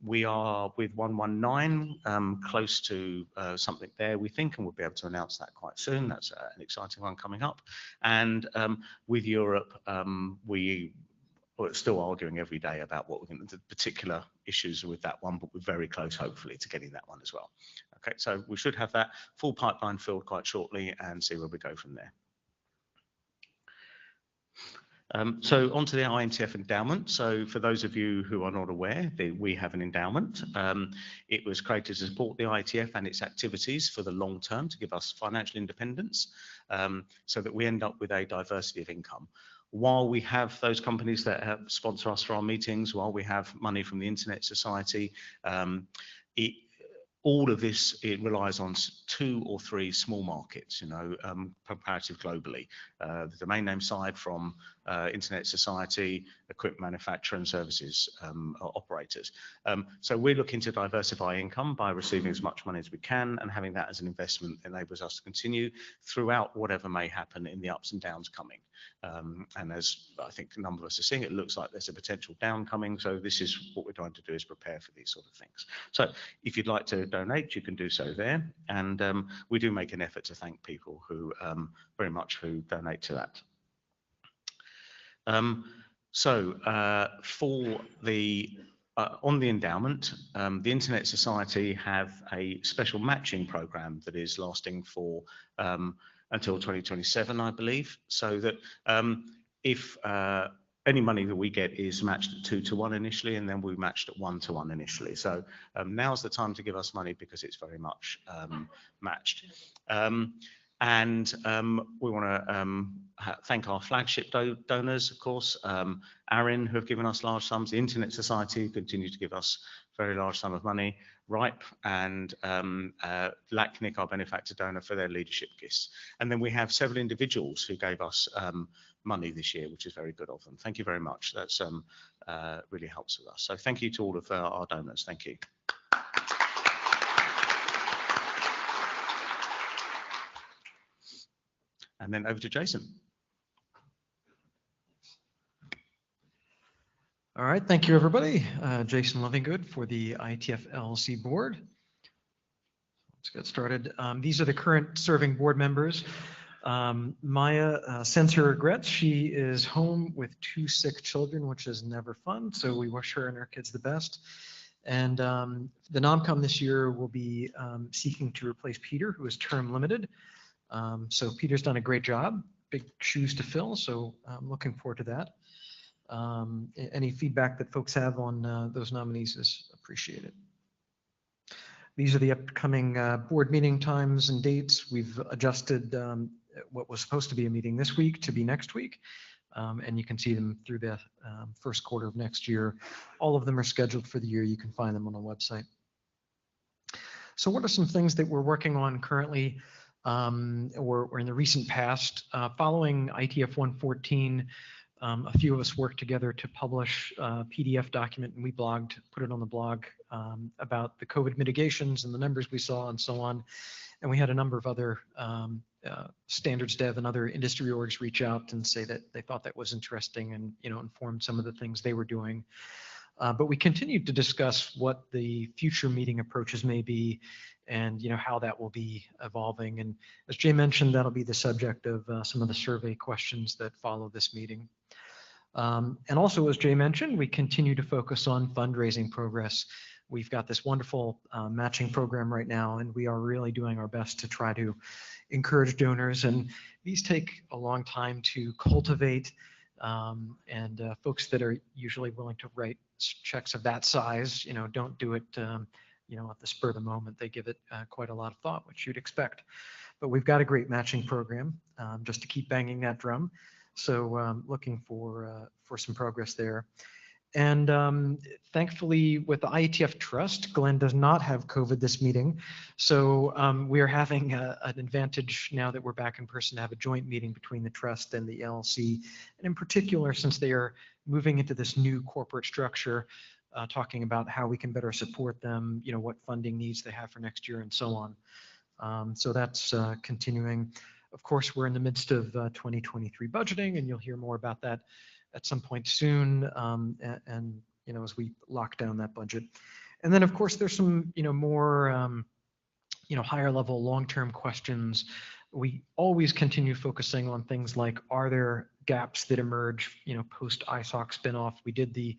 We are with 119 close to something there, we think, and we'll be able to announce that quite soon. That's an exciting one coming up. And with Europe, we're still arguing every day about what we're going to, the particular issues with that one, but we're very close, hopefully, to getting that one as well. Okay, so we should have that full pipeline filled quite shortly and see where we go from there. So onto the IETF endowment. So for those of you who are not aware, we have an endowment. It was created to support the IETF and its activities for the long term to give us financial independence, so that we end up with a diversity of income. While we have those companies that sponsor us for our meetings, while we have money from the Internet Society, all of this, it relies on 2 or 3 small markets, comparative globally. The domain name side from Internet Society, equipment manufacturer and services operators. So we're looking to diversify income by receiving as much money as we can, and having that as an investment enables us to continue throughout whatever may happen in the ups and downs coming. And as I think a number of us are seeing, it looks like there's a potential down coming. So this is what we're trying to do, is prepare for these sort of things. So if you'd like to donate, you can do so there. And we do make an effort to thank people who very much who donate to that. For the on the endowment, the Internet Society have a special matching program that is lasting for until 2027, I believe. So that if any money that we get is matched at 2-to-1 initially, and then we matched at 1-to-1 initially. So now's the time to give us money because it's very much matched. And we want to thank our flagship donors, of course, ARIN, who have given us large sums, the Internet Society continue to give us a very large sum of money, RIPE and LACNIC, our benefactor donor, for their leadership gifts. And then we have several individuals who gave us money this year, which is very good of them. Thank you very much. That's really helps with us. So thank you to all of our donors. Thank you. And then over to Jason. All right, thank you, everybody. Jason Lovingood for the IETF LLC board. Let's get started. These are the current serving board members. Maya sends her regrets. She is home with 2 sick children, which is never fun. So we wish her and her kids the best. And the NomCom this year will be seeking to replace Peter, who is term limited. So Peter's done a great job, big shoes to fill. So I'm looking forward to that. Any feedback that folks have on those nominees is appreciated. These are the upcoming board meeting times and dates. We've adjusted what was supposed to be a meeting this week to be next week. And you can see them through the first quarter of next year. All of them are scheduled for the year. You can find them on the website. So what are some things that we're working on currently or in the recent past? Following IETF 114, a few of us worked together to publish a PDF document, and we blogged, put it on the blog about the COVID mitigations and the numbers we saw and so on. And we had a number of other standards dev and other industry orgs reach out and say that they thought that was interesting and, you know, informed some of the things they were doing. But we continued to discuss what the future meeting approaches may be and, you know, how that will be evolving. And as Jay mentioned, that'll be the subject of some of the survey questions that follow this meeting. And also, as Jay mentioned, we continue to focus on fundraising progress. We've got this wonderful matching program right now, and we are really doing our best to try to encourage donors. And these take a long time to cultivate. And folks that are usually willing to write checks of that size, you know, don't do it, you know, at the spur of the moment. They give it quite a lot of thought, which you'd expect. But we've got a great matching program, just to keep banging that drum. So looking for some progress there. And thankfully, with the IETF Trust, Glenn does not have COVID this meeting. So we are having an advantage now that we're back in person to have a joint meeting between the Trust and the LLC. And in particular, since they are moving into this new corporate structure, talking about how we can better support them, you know, what funding needs they have for next year and so on. So that's continuing. Of course, we're in the midst of 2023 budgeting, and you'll hear more about that at some point soon, and you know, as we lock down that budget. And then, of course, there's some, you know, more, you know, higher level long-term questions. We always continue focusing on things like, are there gaps that emerge, you know, post ISOC spinoff? We did the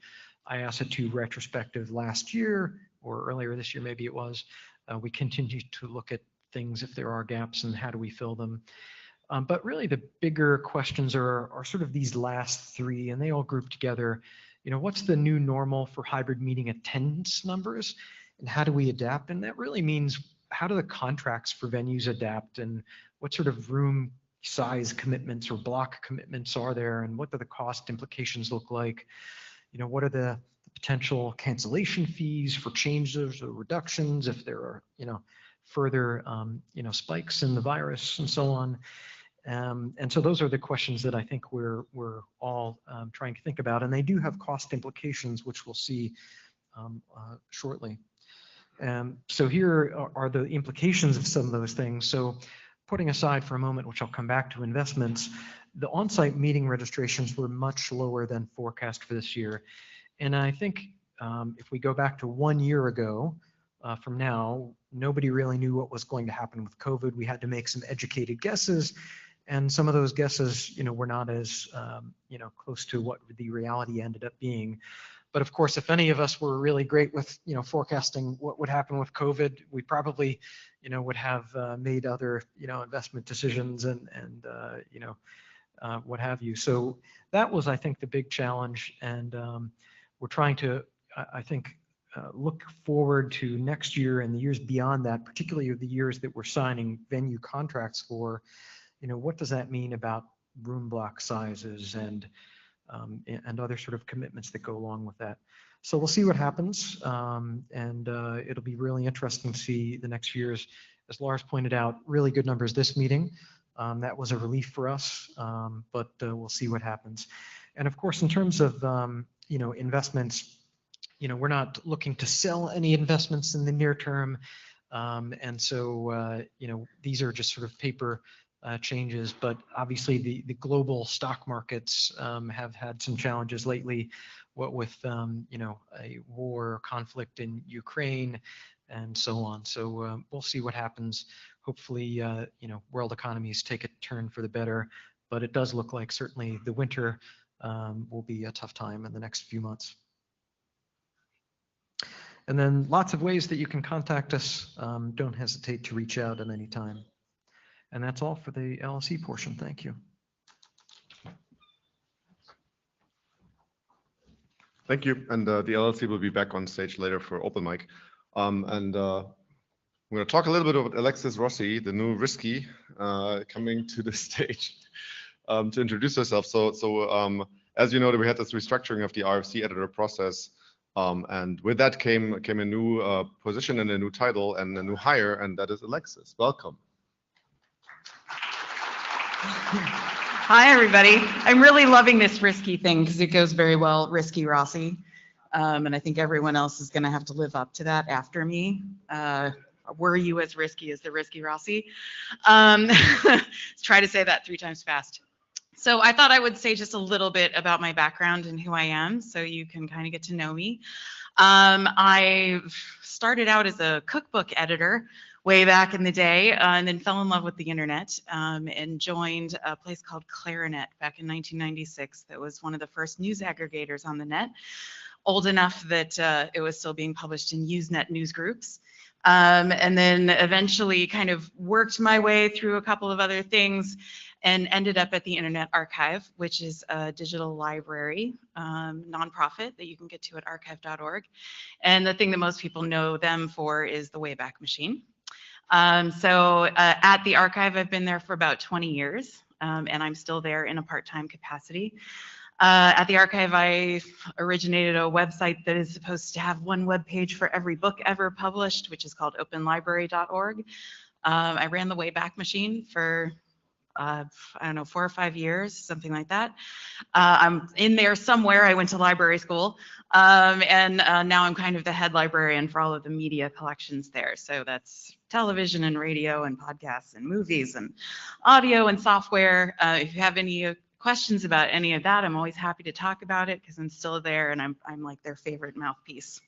IASA 2 retrospective last year, or earlier this year, maybe it was. We continue to look at things if there are gaps and how do we fill them. But really the bigger questions are sort of these last three, and they all group together. You know, what's the new normal for hybrid meeting attendance numbers, and how do we adapt? And that really means, how do the contracts for venues adapt, and what sort of room size commitments or block commitments are there, and what do the cost implications look like? You know, what are the potential cancellation fees for changes or reductions if there are, you know, further, you know, spikes in the virus and so on. And so those are the questions that I think we're all trying to think about, and they do have cost implications, which we'll see shortly. So here are the implications of some of those things. So putting aside for a moment, which I'll come back to, investments, the on-site meeting registrations were much lower than forecast for this year. And I think if we go back to 1 year ago from now, nobody really knew what was going to happen with COVID. We had to make some educated guesses, and some of those guesses, were not as, close to what the reality ended up being. But of course, if any of us were really great with, forecasting what would happen with COVID, we probably, would have made other, investment decisions and what have you. So that was, I think, the big challenge. And we're trying to, I think, look forward to next year and the years beyond that, particularly the years that we're signing venue contracts for. What does that mean about room block sizes and other sort of commitments that go along with that. So we'll see what happens, and it'll be really interesting to see the next years. As Lars pointed out, really good numbers this meeting. That was a relief for us, but we'll see what happens. And of course, in terms of investments, we're not looking to sell any investments in the near term, and so these are just sort of paper changes, but obviously the global stock markets have had some challenges lately, what with a war conflict in Ukraine and so on. So we'll see what happens. Hopefully world economies take a turn for the better, but it does look like certainly the winter will be a tough time in the next few months. And then lots of ways that you can contact us. Don't hesitate to reach out at any time. And that's all for the LLC portion. Thank you. Thank you. And the LLC will be back on stage later for open mic. And I'm going to talk a little bit about Alexis Rossi, the new Risky, coming to the stage to introduce herself. So as you know, we had this restructuring of the RFC editor process. And with that came a new position and a new title and a new hire, and that is Alexis. Welcome. Hi, everybody. I'm really loving this Risky thing because it goes very well, Risky Rossi. And I think everyone else is going to have to live up to that after me. Were you as risky as the Risky Rossi? Let's try to say that 3 times fast. So I thought I would say just a little bit about my background and who I am so you can kind of get to know me. I started out as a cookbook editor way back in the day, and then fell in love with the internet and joined a place called Clarinet back in 1996. That was one of the first news aggregators on the net, old enough that it was still being published in Usenet news groups. And then eventually kind of worked my way through a couple of other things and ended up at the Internet Archive, which is a digital library nonprofit that you can get to at archive.org. And the thing that most people know them for is the Wayback Machine. So at the archive, I've been there for about 20 years, and I'm still there in a part-time capacity. At the archive, I originated a website that is supposed to have one web page for every book ever published, which is called openlibrary.org. I ran the Wayback Machine for I don't know, 4 or 5 years, something like that. I'm in there somewhere. I went to library school, and now I'm kind of the head librarian for all of the media collections there. So that's television and radio and podcasts and movies and audio and software. If you have any questions about any of that, I'm always happy to talk about it because I'm still there and I'm like their favorite mouthpiece.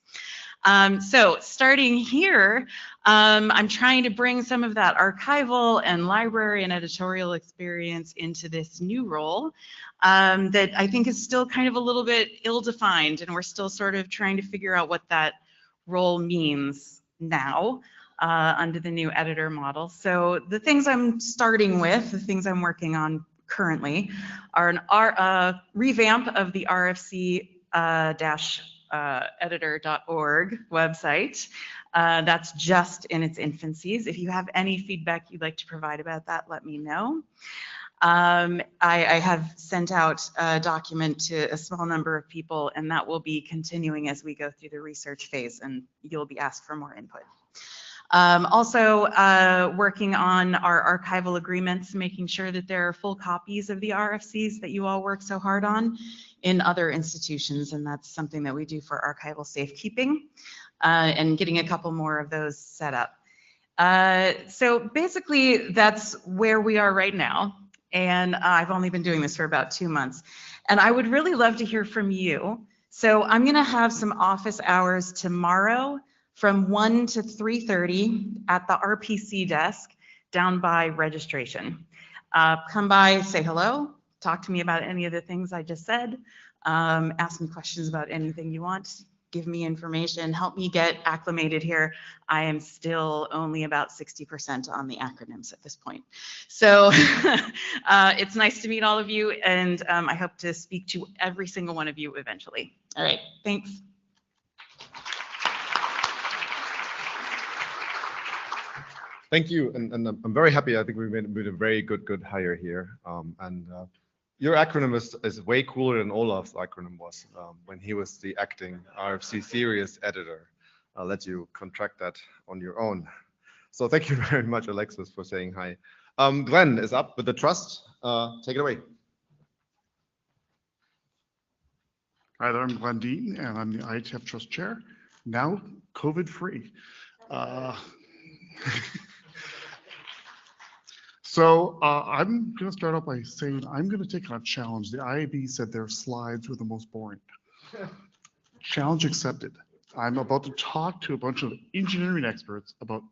So starting here, I'm trying to bring some of that archival and library and editorial experience into this new role that I think is still kind of a little bit ill-defined, and we're still sort of trying to figure out what that role means now under the new editor model. So the things I'm starting with, the things I'm working on currently, are a revamp of the RFC editor.org website. That's just in its infancies. If you have any feedback you'd like to provide about that, let me know. I have sent out a document to a small number of people, and that will be continuing as we go through the research phase, and you'll be asked for more input. Also, working on our archival agreements, making sure that there are full copies of the RFCs that you all work so hard on in other institutions, and that's something that we do for archival safekeeping, and getting a couple more of those set up. So basically, that's where we are right now, and I've only been doing this for about 2 months, and I would really love to hear from you. So I'm going to have some office hours tomorrow from 1 to 3:30 at the RPC desk down by registration. Come by, say hello, talk to me about any of the things I just said, ask me questions about anything you want, give me information, help me get acclimated here. I am still only about 60% on the acronyms at this point. So it's nice to meet all of you, and I hope to speak to every single one of you eventually. All right, thanks. Thank you, and I'm very happy. I think we made a very good hire here. Your acronym is way cooler than Olaf's acronym was when he was the acting RFC series editor. I'll let you contract that on your own. So thank you very much, Alexis, for saying hi. Glenn is up with the trust. Take it away. Hi there, I'm Glenn Dean, and I'm the IETF Trust Chair, now COVID-free. So I'm going to start off by saying I'm going to take on a challenge. The IAB said their slides were the most boring. Challenge accepted. I'm about to talk to a bunch of engineering experts about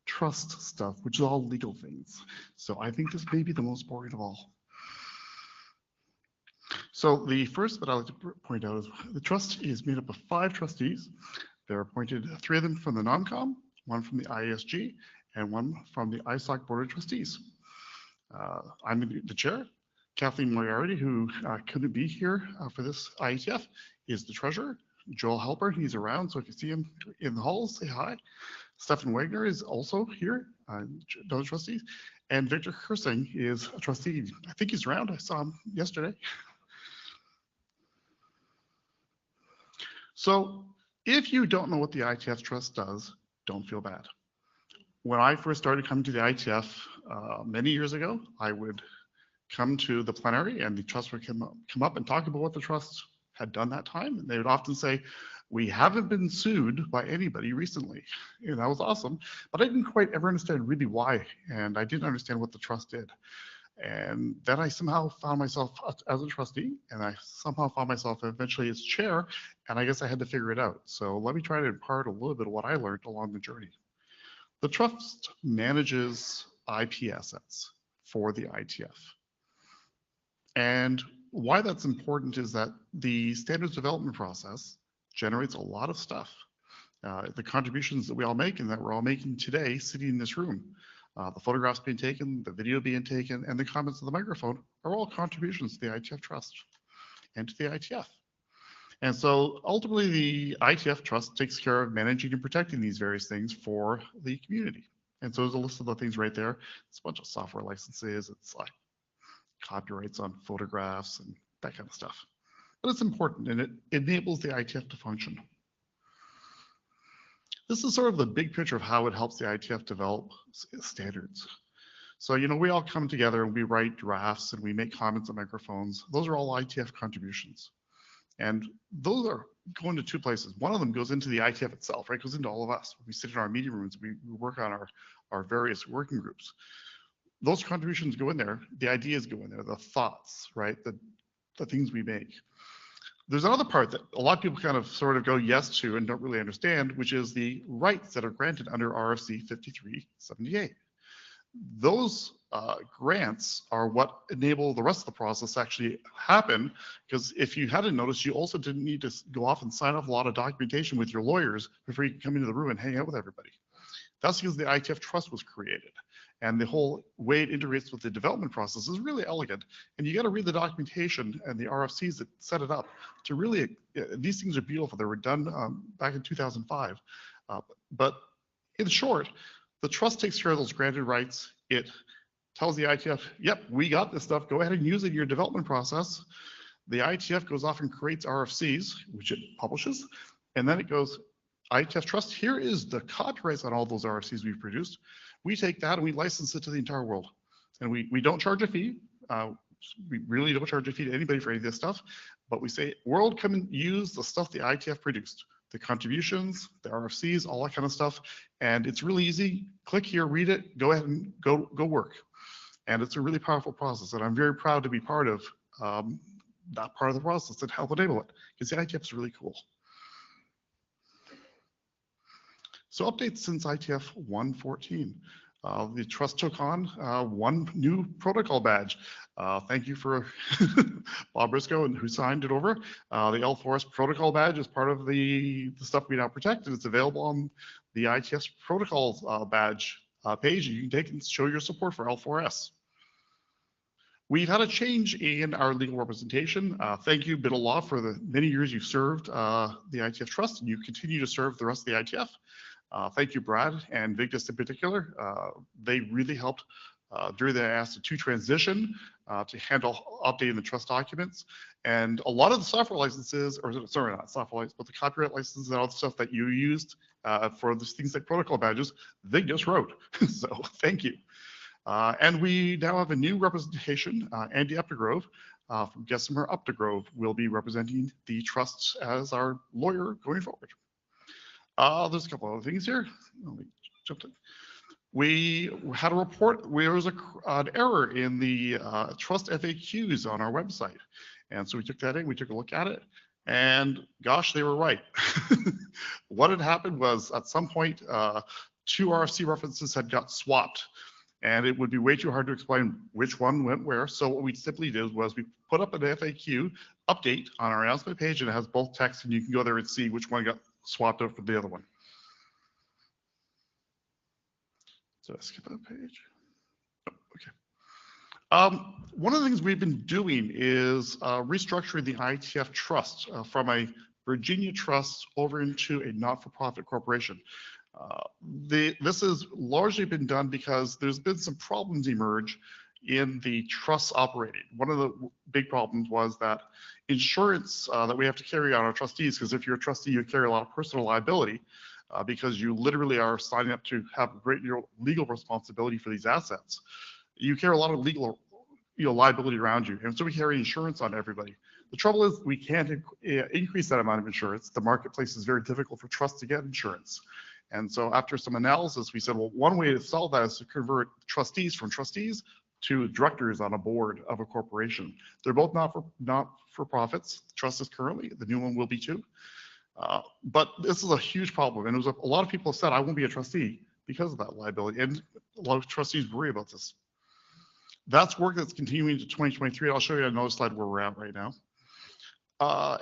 trust stuff, which is all legal things. So I think this may be the most boring of all. So the first that I'd like to point out is the trust is made up of 5 trustees. They're appointed, 3 of them from the NomCom, 1 from the IESG, and 1 from the ISOC Board of Trustees. I'm the chair. Kathleen Moriarty, who couldn't be here for this IETF, is the treasurer. Joel Halpern, he's around, so if you see him in the halls, say hi. Stefan Wagner is also here, another trustee. And Victor Kersing is a trustee. I think he's around. I saw him yesterday. So if you don't know what the IETF Trust does, don't feel bad. When I first started coming to the IETF many years ago, I would come to the plenary and the trust would come up and talk about what the trust had done that time. And they would often say, we haven't been sued by anybody recently. And that was awesome, but I didn't quite ever understand really why. And I didn't understand what the trust did. And then I somehow found myself as a trustee, and I somehow found myself eventually as chair, and I guess I had to figure it out. So let me try to impart a little bit of what I learned along the journey. The trust manages IP assets for the IETF. And why that's important is that the standards development process generates a lot of stuff. The contributions that we all make and that we're all making today sitting in this room, the photographs being taken, the video being taken, and the comments on the microphone are all contributions to the IETF Trust and to the IETF. And so ultimately the IETF Trust takes care of managing and protecting these various things for the community. And so there's a list of the things right there. It's a bunch of software licenses. It's like copyrights on photographs and that kind of stuff. But it's important and it enables the IETF to function. This is sort of the big picture of how it helps the IETF develop standards. So, you know, we all come together and we write drafts and we make comments on microphones. Those are all IETF contributions. And those are going to 2 places. One of them goes into the IETF itself, right? It goes into all of us. We sit in our meeting rooms, we work on our various working groups. Those contributions go in there, the ideas go in there, the thoughts, right? The things we make. There's another part that a lot of people kind of sort of go yes to and don't really understand, which is the rights that are granted under RFC 5378. Those grants are what enable the rest of the process to actually happen, because if you hadn't noticed, you also didn't need to go off and sign off a lot of documentation with your lawyers before you can come into the room and hang out with everybody. That's because the IETF Trust was created. And the whole way it integrates with the development process is really elegant. And you got to read the documentation and the RFCs that set it up to really, these things are beautiful. They were done back in 2005. But in short, the trust takes care of those granted rights. It tells the IETF, yep, we got this stuff. Go ahead and use it in your development process. The IETF goes off and creates RFCs, which it publishes. And then it goes, IETF Trust, here is the copyrights on all those RFCs we've produced. We take that and we license it to the entire world. And we don't charge a fee. We really don't charge a fee to anybody for any of this stuff, but we say, world, come and use the stuff the IETF produced, the contributions, the RFCs, all that kind of stuff. And it's really easy. Click here, read it, go ahead and go work. And it's a really powerful process. And I'm very proud to be part of that part of the process and help enable it, because the IETF is really cool. So updates since IETF 1.14. The trust took on one new protocol badge. Thank you for Bob Briscoe and who signed it over. The L4S protocol badge is part of the stuff we now protect, and it's available on the IETF's protocols badge page. You can take and show your support for L4S. We've had a change in our legal representation. Thank you, Biddle Law, for the many years you've served the IETF Trust, and you continue to serve the rest of the IETF. Thank you, Brad and Vigdis in particular. They really helped during the ASTA 2 transition to handle updating the trust documents. And a lot of the software licenses, or sorry, not software licenses, but the copyright licenses and all the stuff that you used for these things like protocol badges, Vigdis wrote. So thank you. And we now have a new representation. Andy Updegrove from Gessimer Updegrove will be representing the trusts as our lawyer going forward. There's a couple other things here. Let me jump in. We had a report where there was an error in the trust FAQs on our website. And so we took that in, we took a look at it, and gosh, they were right. What had happened was at some point, 2 RFC references had got swapped, and it would be way too hard to explain which one went where. So what we simply did was we put up an FAQ update on our announcement page, and it has both text, and you can go there and see which one got swapped out for the other one. So I skip that page. Oh, okay. One of the things we've been doing is restructuring the IETF Trust from a Virginia trust over into a not-for-profit corporation. This has largely been done because there's been some problems emerge in the trusts operating. One of the big problems was that insurance that we have to carry on our trustees, because if you're a trustee, you carry a lot of personal liability because you literally are signing up to have great legal responsibility for these assets. You carry a lot of legal liability around you, and so we carry insurance on everybody. The trouble is we can't increase that amount of insurance. The marketplace is very difficult for trusts to get insurance. And so after some analysis, we said, well, one way to solve that is to convert trustees from trustees to directors on a board of a corporation. They're both not-for-profits. The trust is currently, the new one will be too. But this is a huge problem. And a lot of people have said, I won't be a trustee because of that liability. And a lot of trustees worry about this. That's work that's continuing to 2023. I'll show you another slide where we're at right now.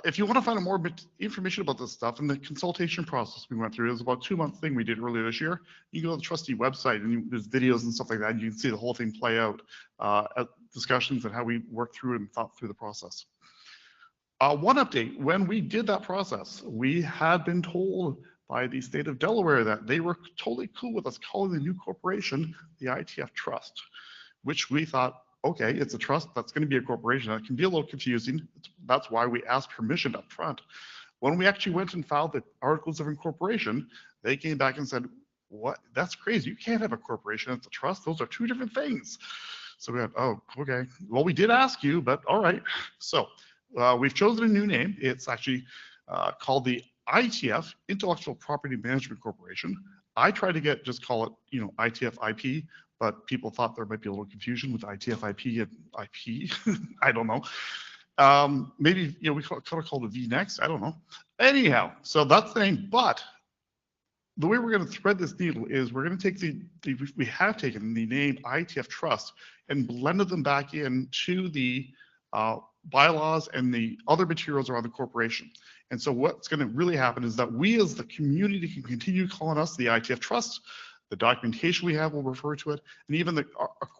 If you want to find out more information about this stuff and the consultation process we went through, it was about a 2-month thing we did earlier this year. You go to the trustee website and there's videos and stuff like that, and you can see the whole thing play out at discussions and how we worked through and thought through the process. One update, when we did that process, we had been told by the state of Delaware that they were totally cool with us calling the new corporation the IETF Trust, which we thought, okay, it's a trust, that's going to be a corporation. That can be a little confusing. That's why we asked permission up front. When we actually went and filed the articles of incorporation, they came back and said, what? That's crazy. You can't have a corporation. It's a trust. Those are 2 different things. So we went, oh, okay. Well, we did ask you, but all right. So we've chosen a new name. It's actually called the IETF, Intellectual Property Management Corporation. I tried to just call it, IETF IP, but people thought there might be a little confusion with IETF IP and IP. I don't know. Maybe we could have called it V next. I don't know. Anyhow, so that's the name. But the way we're going to thread this needle is we're going to take we have taken the name IETF Trust and blended them back into the bylaws and the other materials around the corporation. And so what's going to really happen is that we as the community can continue calling us the IETF Trust. The documentation we have will refer to it, and even a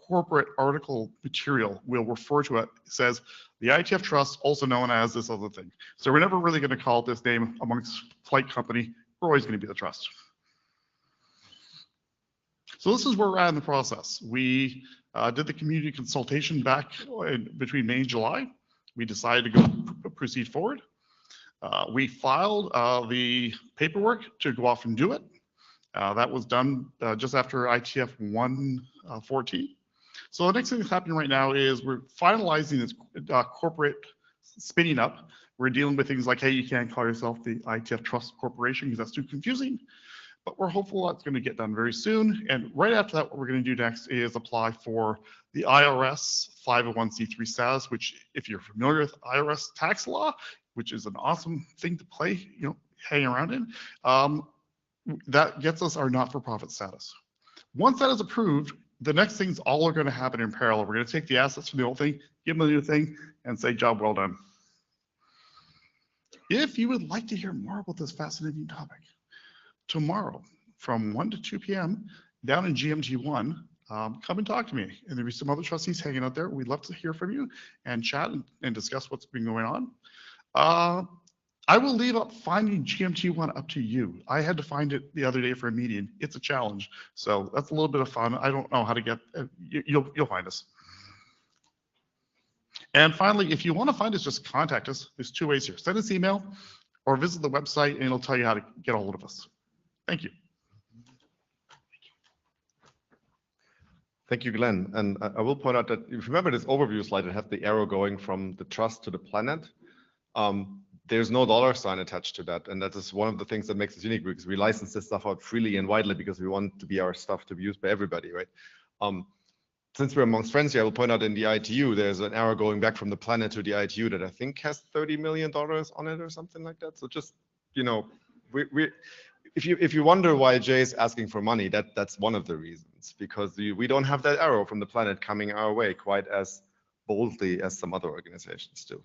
corporate article material will refer to it. It says the IETF Trust, also known as this other thing. So we're never really going to call it this name amongst flight company. We're always going to be the trust. So this is where we're at in the process. We did the community consultation back between May and July. We decided to proceed forward. We filed the paperwork to go off and do it. That was done just after ITF 114. So the next thing that's happening right now is we're finalizing this corporate spinning up. We're dealing with things like, hey, you can't call yourself the IETF Trust Corporation because that's too confusing. But we're hopeful that's going to get done very soon. And right after that, what we're going to do next is apply for the IRS 501c3 status, which, if you're familiar with IRS tax law, which is an awesome thing to play, hang around in, that gets us our not-for-profit status. Once that is approved, the next things all are going to happen in parallel. We're going to take the assets from the old thing, give them the new thing, and say, job well done. If you would like to hear more about this fascinating topic, tomorrow from 1 to 2 p.m. down in GMT1, come and talk to me. And there'll be some other trustees hanging out there. We'd love to hear from you and chat and discuss what's been going on. I will leave up finding GMT1 up to you. I had to find it the other day for a meeting. It's a challenge. So that's a little bit of fun. I don't know how to get, you'll find us. And finally, if you want to find us, just contact us. There's 2 ways here. Send us email or visit the website and it'll tell you how to get a hold of us. Thank you. Thank you, Glenn. And I will point out that if you remember this overview slide, it had the arrow going from the trust to the planet. There's no $ attached to that. And that is one of the things that makes us unique, because we license this stuff out freely and widely because we want to be our stuff to be used by everybody, right? Since we're amongst friends here, I will point out in the ITU, there's an arrow going back from the planet to the ITU that I think has $30 million on it or something like that. So just, if you wonder why Jay is asking for money, that's one of the reasons, because we don't have that arrow from the planet coming our way quite as boldly as some other organizations do.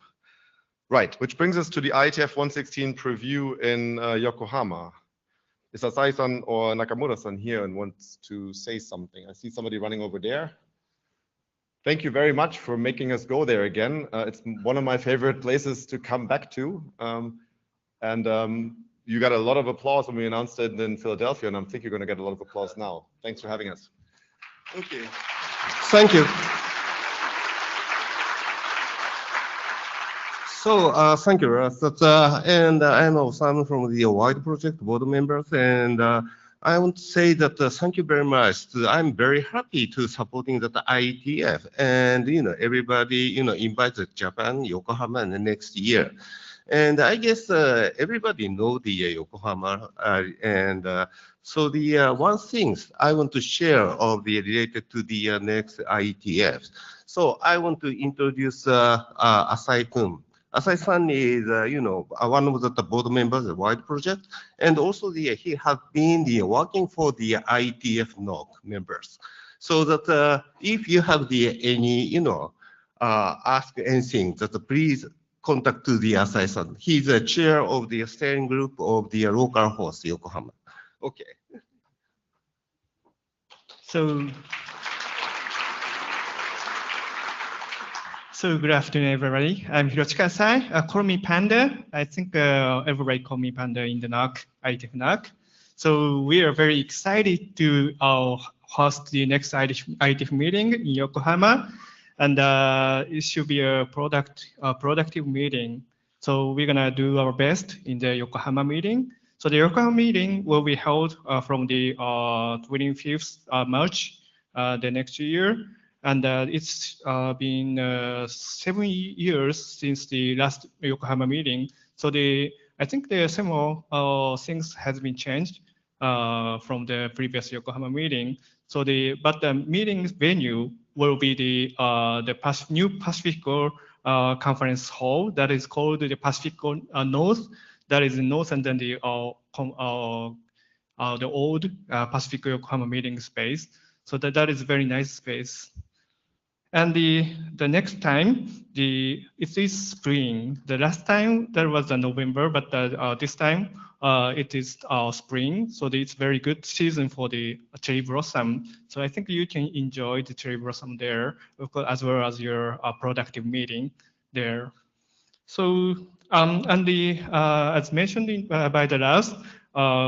Right, which brings us to the IETF 116 preview in Yokohama. Is Asai-san or Nakamura-san here and wants to say something? I see somebody running over there. Thank you very much for making us go there again. It's one of my favorite places to come back to. You got a lot of applause when we announced it in Philadelphia, and I think you're going to get a lot of applause now. Thanks for having us. Okay. Thank you. So thank you, and I'm Osama from the Wide Project board members, and I want to say that thank you very much. I'm very happy to supporting that IETF, and everybody invited Japan, Yokohama, and the next year. And I guess everybody know the Yokohama, so the one things I want to share of the related to the next IETF. So I want to introduce Asai-kun. Asai-san is, one of the board members of the Wide Project, and also he has been working for the IETF NOC members. So that if you have any, ask anything, that please contact to the Asai-san. He's the chair of the steering group of the local host, Yokohama. Okay. So good afternoon, everybody. I'm Hirochika Asai. Call me Panda. I think everybody call me Panda in the NOC, IETF NOC. So we are very excited to host the next IETF meeting in Yokohama, and it should be a productive meeting. So we're gonna do our best in the Yokohama meeting. So the Yokohama meeting will be held from the 25th March the next year. And it's been 7 years since the last Yokohama meeting. So I think there are several things has been changed from the previous Yokohama meeting. So but the meeting venue will be the new Pacifico Conference Hall that is called the Pacifico North. That is the north, and then the old Pacifico Yokohama meeting space. So that is a very nice space. And the next time, it is spring. The last time there was a November, but this time it is spring. So it's very good season for the cherry blossom. So I think you can enjoy the cherry blossom there, of course, as well as your productive meeting there. So as mentioned by the last,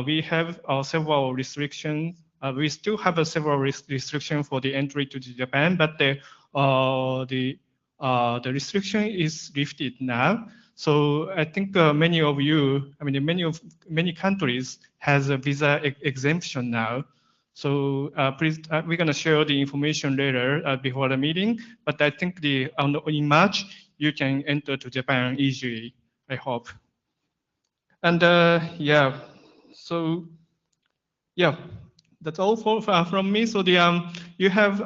we have several restrictions. We still have several restrictions for the entry to Japan, but the restriction is lifted now. So I think many of you, I mean, many countries has a visa exemption now. So please, we're going to share the information later before the meeting. But I think in March you can enter to Japan easily, I hope. And yeah, so yeah, that's all from me. So you have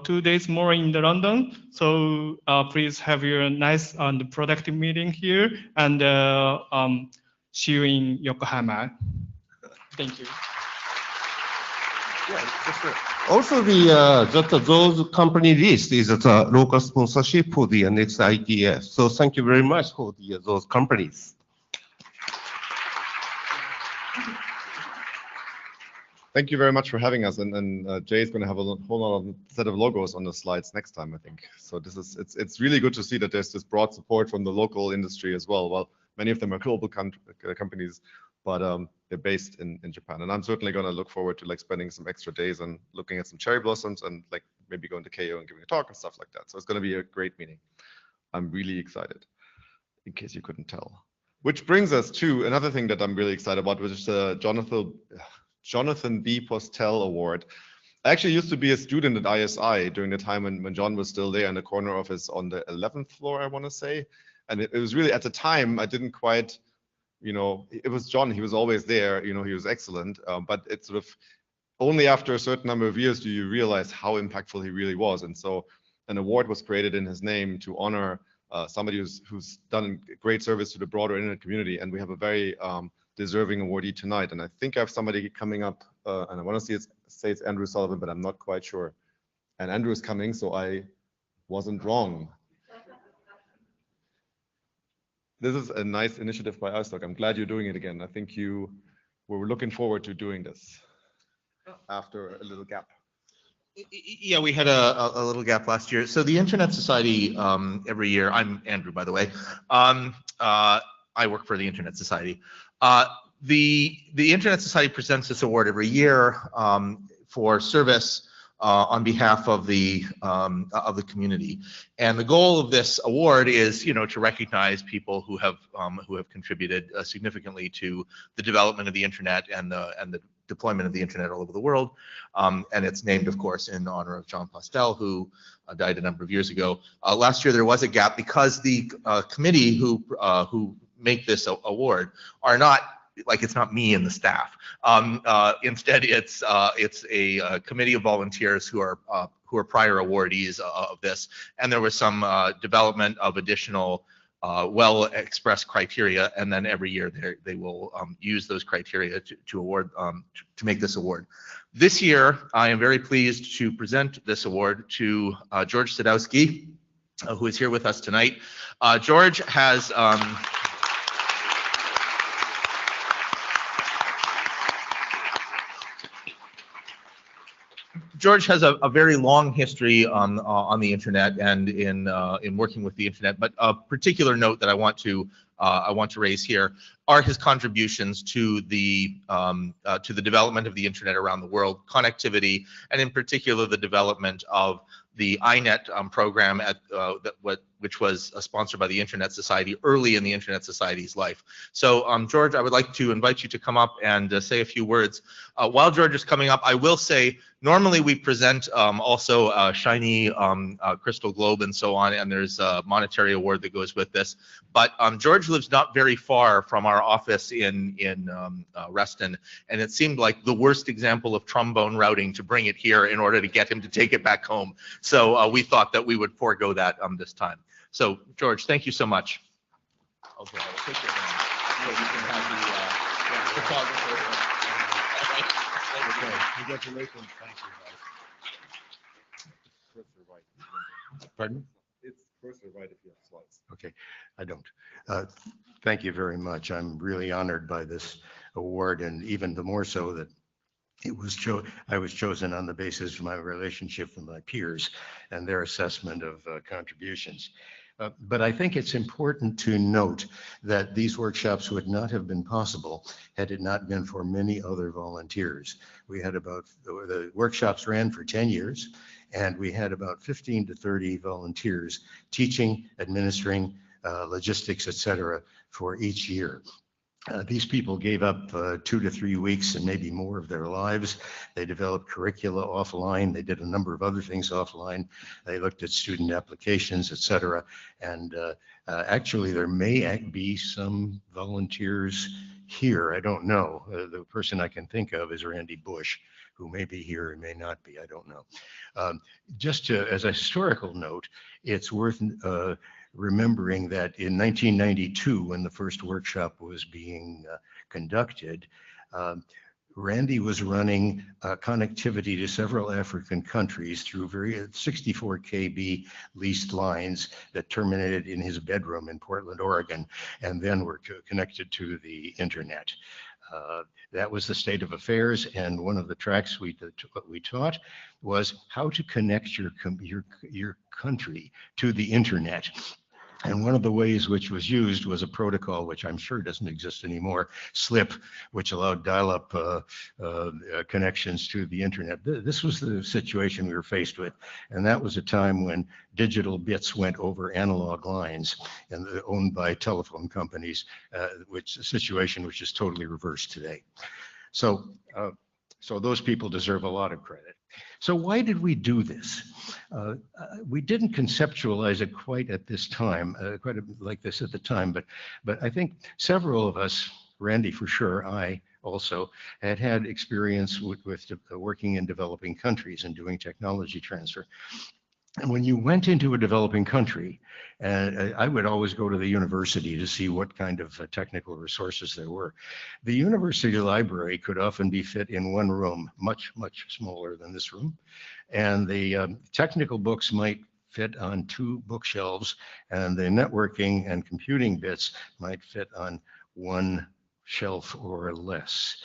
2 days more in the London. So please have your nice and productive meeting here, and see you in Yokohama. Thank you. Also, those company list is the local sponsorship for the next IETF. So thank you very much for those companies. Thank you very much for having us, and Jay is going to have a whole lot of set of logos on the slides next time, I think. So it's really good to see that there's this broad support from the local industry as well. Well, many of them are global companies, but they're based in Japan, and I'm certainly going to look forward to like spending some extra days and looking at some cherry blossoms and like maybe going to KO and giving a talk and stuff like that. So it's going to be a great meeting. I'm really excited, in case you couldn't tell. Which brings us to another thing that I'm really excited about, which is the Jonathan B. Postel Award. I actually used to be a student at ISI during the time when John was still there in the corner office on the 11th floor, I want to say. And it was really, at the time, I didn't quite, you know, it was John, he was always there, you know, he was excellent. But it's sort of only after a certain number of years do you realize how impactful he really was. And so an award was created in his name to honor somebody who's done great service to the broader internet community. And we have a very deserving awardee tonight, and I think I have somebody coming up, and I want to say it's Andrew Sullivan, but I'm not quite sure. And Andrew is coming, so I wasn't wrong. This is a nice initiative by iStock. I'm glad you're doing it again. I think we're looking forward to doing this after a little gap. Yeah, we had a little gap last year. So the Internet Society every year, I'm Andrew, by the way. I work for the Internet Society. The Internet Society presents this award every year for service on behalf of the community, and the goal of this award is, you know, to recognize people who have contributed significantly to the development of the internet and the deployment of the internet all over the world. And it's named, of course, in honor of John Postel, who died a number of years ago. Last year there was a gap because the committee who make this award are not, like, it's not me and the staff. Instead, it's a committee of volunteers who are prior awardees of this, and there was some development of additional well-expressed criteria, and then every year they will use those criteria to award to make this award. This year, I am very pleased to present this award to George Sadowski, who is here with us tonight. George has George has a very long history on the internet and in working with the internet. But a particular note that I want to raise here are his contributions to the development of the internet around the world, connectivity, and in particular the development of the INET program which was sponsored by the Internet Society early in the Internet Society's life. So George, I would like to invite you to come up and say a few words. While George is coming up, I will say, normally we present also a shiny crystal globe and so on, and there's a monetary award that goes with this. But George lives not very far from our office in Reston, and it seemed like the worst example of trombone routing to bring it here in order to get him to take it back home. So we thought that we would forego that this time. So George, thank you so much. Okay, I'll take your hand so you can have the photographer. Okay, congratulations. Thank you, guys. Pardon? It's first or right if you have slides. Okay, I don't. Thank you very much. I'm really honored by this award, and even the more so that I was chosen on the basis of my relationship with my peers and their assessment of contributions. But I think it's important to note that these workshops would not have been possible had it not been for many other volunteers. We had the workshops ran for 10 years, and we had about 15 to 30 volunteers teaching, administering, logistics, et cetera, for each year. These people gave up 2 to 3 weeks and maybe more of their lives. They developed curricula offline. They did a number of other things offline. They looked at student applications, et cetera. And actually, there may be some volunteers here. I don't know. The person I can think of is Randy Bush, who may be here and may not be. I don't know. Just as a historical note, it's worth remembering that in 1992, when the first workshop was being conducted, Randy was running connectivity to several African countries through 64 kb leased lines that terminated in his bedroom in Portland, Oregon, and then were connected to the internet. That was the state of affairs, and one of the tracks we taught was how to connect your country to the internet. And one of the ways which was used was a protocol which I'm sure doesn't exist anymore, SLIP, which allowed dial-up connections to the internet. This was the situation we were faced with, and that was a time when digital bits went over analog lines and owned by telephone companies, which is a situation which is totally reversed today. So those people deserve a lot of credit. So why did we do this? We didn't conceptualize it quite at this time, like this at the time, but I think several of us, Randy for sure, I also, had experience with working in developing countries and doing technology transfer. And when you went into a developing country, and I would always go to the university to see what kind of technical resources there were. The university library could often be fit in one room, much, much smaller than this room. And the technical books might fit on 2 bookshelves, and the networking and computing bits might fit on 1 shelf or less.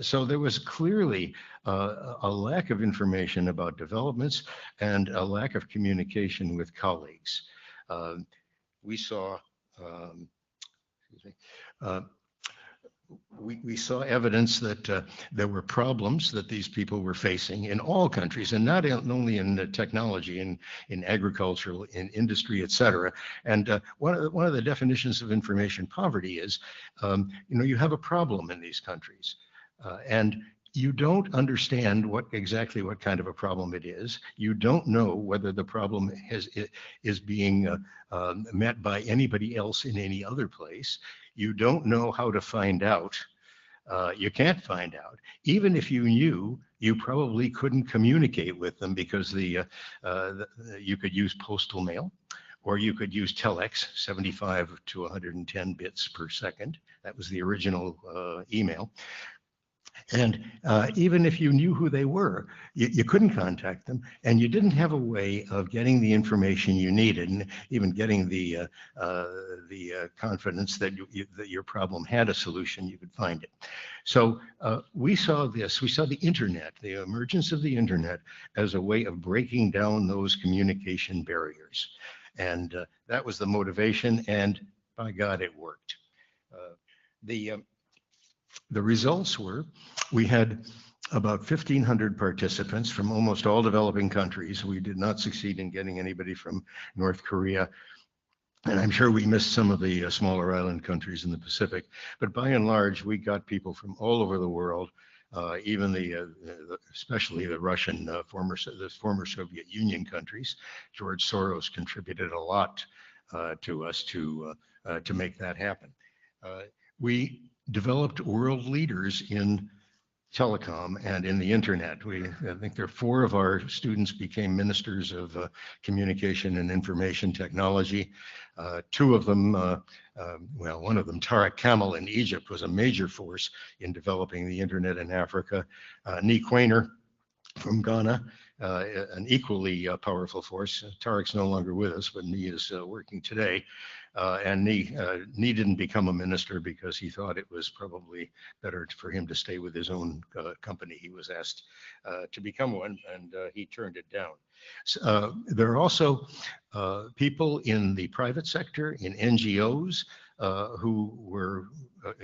So there was clearly a lack of information about developments and a lack of communication with colleagues. We saw we saw evidence that there were problems that these people were facing in all countries, and not only in technology, in agriculture, in industry, et cetera. And one of the definitions of information poverty is, you have a problem in these countries. And you don't understand exactly what kind of a problem it is. You don't know whether the problem is being met by anybody else in any other place. You don't know how to find out. You can't find out. Even if you knew, you probably couldn't communicate with them because you could use postal mail, or you could use telex, 75 to 110 bits per second. That was the original email. And even if you knew who they were, you couldn't contact them, and you didn't have a way of getting the information you needed, and even getting the confidence that your problem had a solution, you could find it. So we saw this. We saw the internet, the emergence of the internet, as a way of breaking down those communication barriers, and that was the motivation. And by God, it worked. The results were, we had about 1,500 participants from almost all developing countries. We did not succeed in getting anybody from North Korea. And I'm sure we missed some of the smaller island countries in the Pacific. But by and large, we got people from all over the world, even especially the Russian, the former Soviet Union countries. George Soros contributed a lot to us to make that happen. We developed world leaders in telecom and in the internet. I think 4 of our students became ministers of communication and information technology. 2 of them, one of them, Tariq Kamal in Egypt, was a major force in developing the internet in Africa. Nee Quainer from Ghana, an equally powerful force. Tariq's no longer with us, but Nee is working today. And Nee didn't become a minister because he thought it was probably better for him to stay with his own company. He was asked to become one, and he turned it down. So, there are also people in the private sector, in NGOs, who were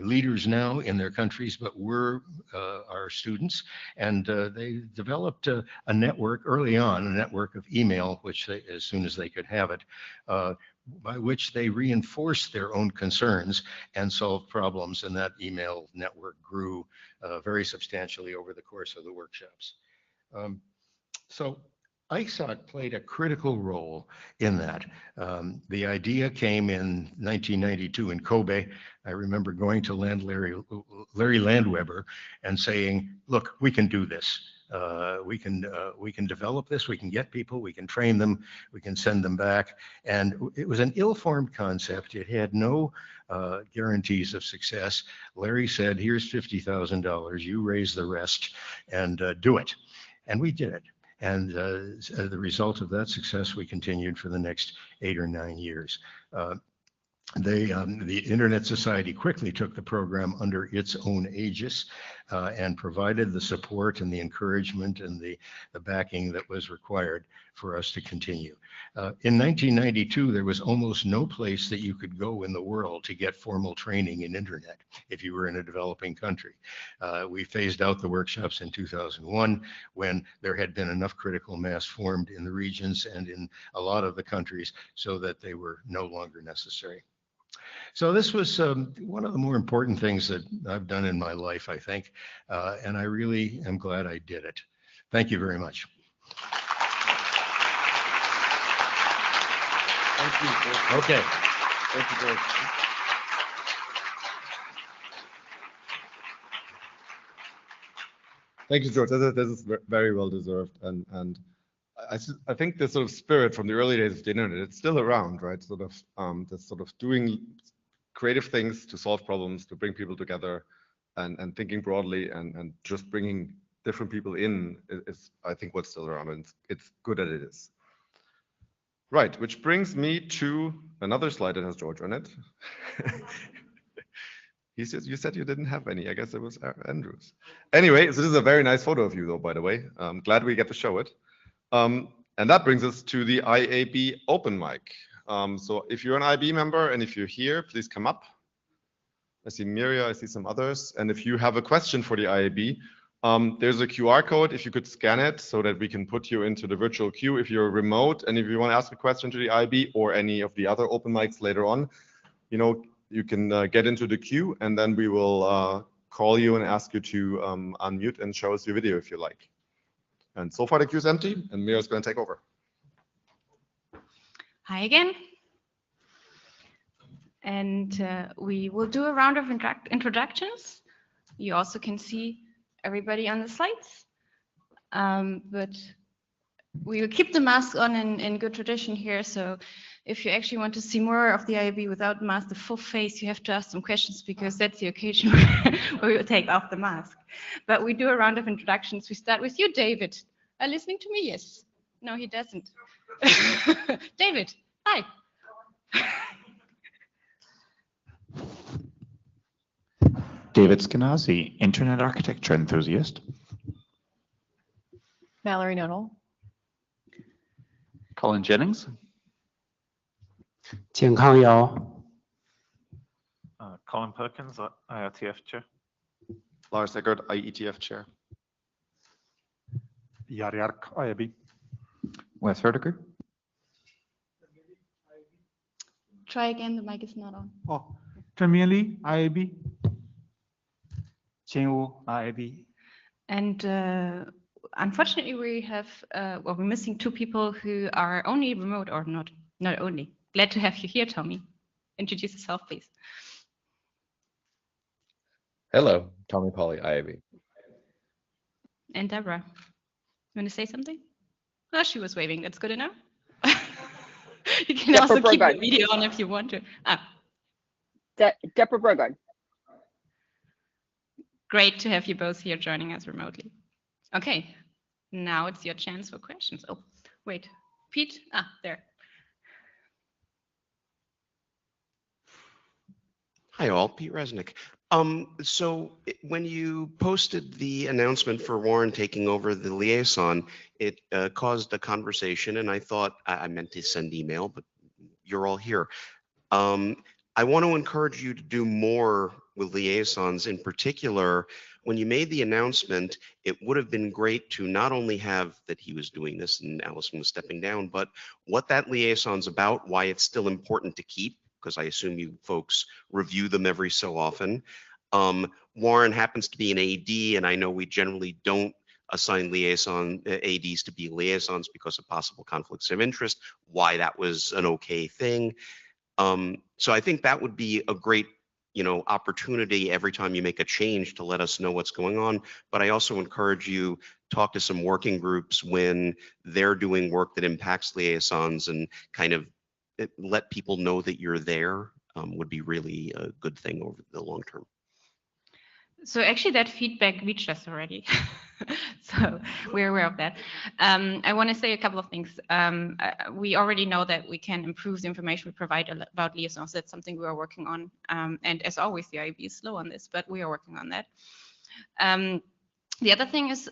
leaders now in their countries, but were our students. And they developed a network early on, a network of email, which they, as soon as they could have it, by which they reinforced their own concerns and solved problems. And that email network grew very substantially over the course of the workshops. So ISOC played a critical role in that. The idea came in 1992 in Kobe. I remember going to Larry Landweber and saying, look, we can do this. We can develop this, we can get people, we can train them, we can send them back. And it was an ill-formed concept. It had no guarantees of success. Larry said, here's $50,000, you raise the rest and do it. And we did it. And the result of that success, we continued for the next 8 or 9 years. The Internet Society quickly took the program under its own aegis and provided the support and the encouragement and the backing that was required for us to continue. In 1992, there was almost no place that you could go in the world to get formal training in Internet if you were in a developing country. We phased out the workshops in 2001 when there had been enough critical mass formed in the regions and in a lot of the countries so that they were no longer necessary. So this was one of the more important things that I've done in my life, I think, and I really am glad I did it. Thank you very much. Thank you. Okay. Thank you, George. Thank you, George. This is very well deserved, and I think the sort of spirit from the early days of the internet, it's still around, right? Sort of this sort of doing creative things to solve problems, to bring people together, and thinking broadly, and just bringing different people in is I think what's still around, and it's good that it is. Right, which brings me to another slide that has George on it. You said you didn't have any. I guess it was Andrew's. Anyway, so this is a very nice photo of you, though, by the way. I'm glad we get to show it. And that brings us to the IAB open mic. So if you're an IAB member and if you're here, please come up. I see Miria, I see some others. And if you have a question for the IAB, there's a QR code. If you could scan it so that we can put you into the virtual queue if you're remote. And if you want to ask a question to the IAB or any of the other open mics later on, you know, you can get into the queue and then we will call you and ask you to unmute and show us your video if you like. And so far the queue is empty and Mira's going to take over. Hi again. And we will do a round of introductions. You also can see everybody on the slides. But we will keep the mask on in good tradition here. So if you actually want to see more of the IAB without mask, the full face, you have to ask some questions because that's the occasion where we will take off the mask. But we do a round of introductions. We start with you, David. Are you listening to me? Yes. No, he doesn't. David, hi. David Skenazy, Internet Architecture Enthusiast. Mallory Nuttall. Colin Jennings. Jiankang Yao. Colin Perkins, IRTF Chair. Lars Eckert, IETF Chair. Yark, IAB. Wes Herdeker. Try again, the mic is not on. Oh, Tremian Lee, IAB. Wu, IAB. And unfortunately, we have, well, we're missing 2 people who are only remote or not only. Glad to have you here, Tommy. Introduce yourself, please. Hello, Tommy Polly, IAB. And Deborah, you want to say something? Oh, she was waving. That's good enough. You can Deborah also keep Burgard. the video on if you want to. Deborah Burgard. Great to have you both here joining us remotely. Okay, now it's your chance for questions. Oh, wait, Pete, there. Hi all, Pete Resnick. So when you posted the announcement for Warren taking over the liaison, it caused a conversation and I thought, I meant to send email, but you're all here. I want to encourage you to do more with liaisons. In particular, when you made the announcement, it would have been great to not only have that he was doing this and Allison was stepping down, but what that liaison's about, why it's still important to keep, because I assume you folks review them every so often. Warren happens to be an AD, and I know we generally don't assign liaison ADs to be liaisons because of possible conflicts of interest, why that was an okay thing. So I think that would be a great, opportunity every time you make a change to let us know what's going on. But I also encourage you talk to some working groups when they're doing work that impacts liaisons and kind of let people know that you're there would be really a good thing over the long term. So actually that feedback reached us already. So we're aware of that. I want to say a couple of things. We already know that we can improve the information we provide about liaisons. That's something we are working on. And as always, the IAB is slow on this, but we are working on that. The other thing is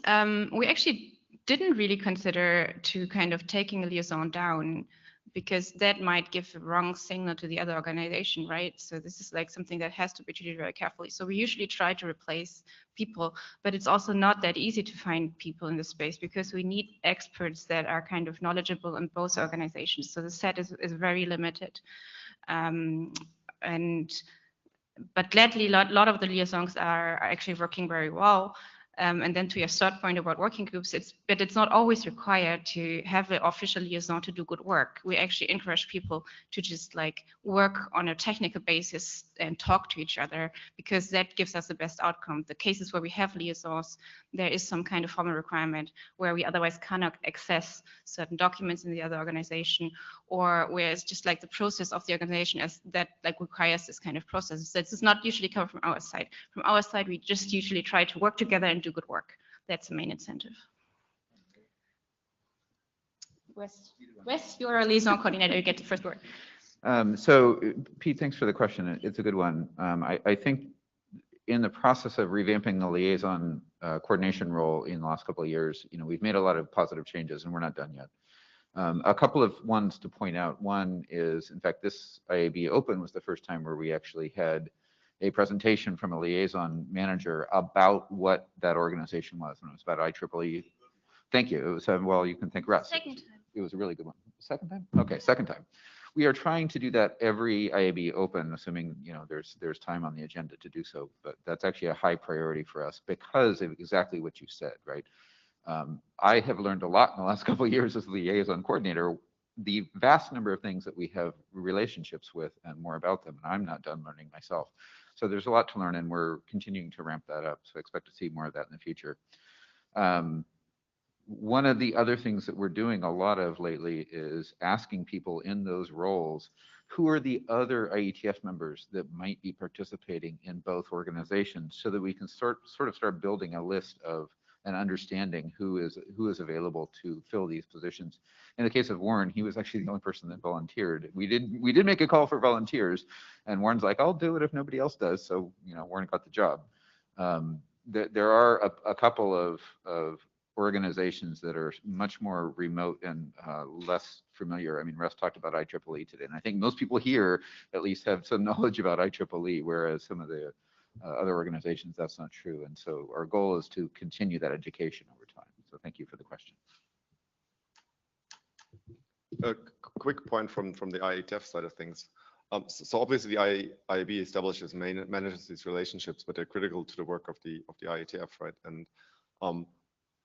we actually didn't really consider to kind of taking a liaison down, because that might give the wrong signal to the other organization, right? So this is like something that has to be treated very carefully. So we usually try to replace people, but it's also not that easy to find people in this space because we need experts that are kind of knowledgeable in both organizations. So the set is very limited. But gladly, a lot of the liaisons are actually working very well. And then to your third point about working groups, but it's not always required to have an official liaison to do good work. We actually encourage people to just like work on a technical basis and talk to each other, because that gives us the best outcome. The cases where we have liaisons, there is some kind of formal requirement where we otherwise cannot access certain documents in the other organization, or where it's just like the process of the organization as that like requires this kind of process. So this is not usually coming from our side. From our side, we just usually try to work together and do good work. That's the main incentive. Wes, you're a liaison coordinator. You get the first word. So Pete, thanks for the question. It's a good one. I think in the process of revamping the liaison coordination role in the last couple of years, we've made a lot of positive changes and we're not done yet. A couple of ones to point out. One is, in fact, this IAB Open was the first time where we actually had a presentation from a liaison manager about what that organization was, and it was about IEEE. Thank you. It was, well, you can thank Russ. Second time. It was a really good one. Second time? Okay, second time. We are trying to do that every IAB Open, assuming there's time on the agenda to do so. But that's actually a high priority for us because of exactly what you said, right? I have learned a lot in the last couple of years as liaison coordinator. The vast number of things that we have relationships with and more about them, and I'm not done learning myself. So there's a lot to learn, and we're continuing to ramp that up. So I expect to see more of that in the future. One of the other things that we're doing a lot of lately is asking people in those roles, who are the other IETF members that might be participating in both organizations, so that we can sort of start building a list of and understanding who is available to fill these positions. In the case of Warren, he was actually the only person that volunteered. We did make a call for volunteers, and Warren's like, I'll do it if nobody else does. So Warren got the job. There are a couple of organizations that are much more remote and less familiar. I mean, Russ talked about IEEE today, and I think most people here at least have some knowledge about IEEE, whereas some of the other organizations, that's not true. And so our goal is to continue that education over time. So thank you for the question. A quick point from the IETF side of things. So obviously the IAB establishes, manages these relationships, but they're critical to the work of the IETF, right? And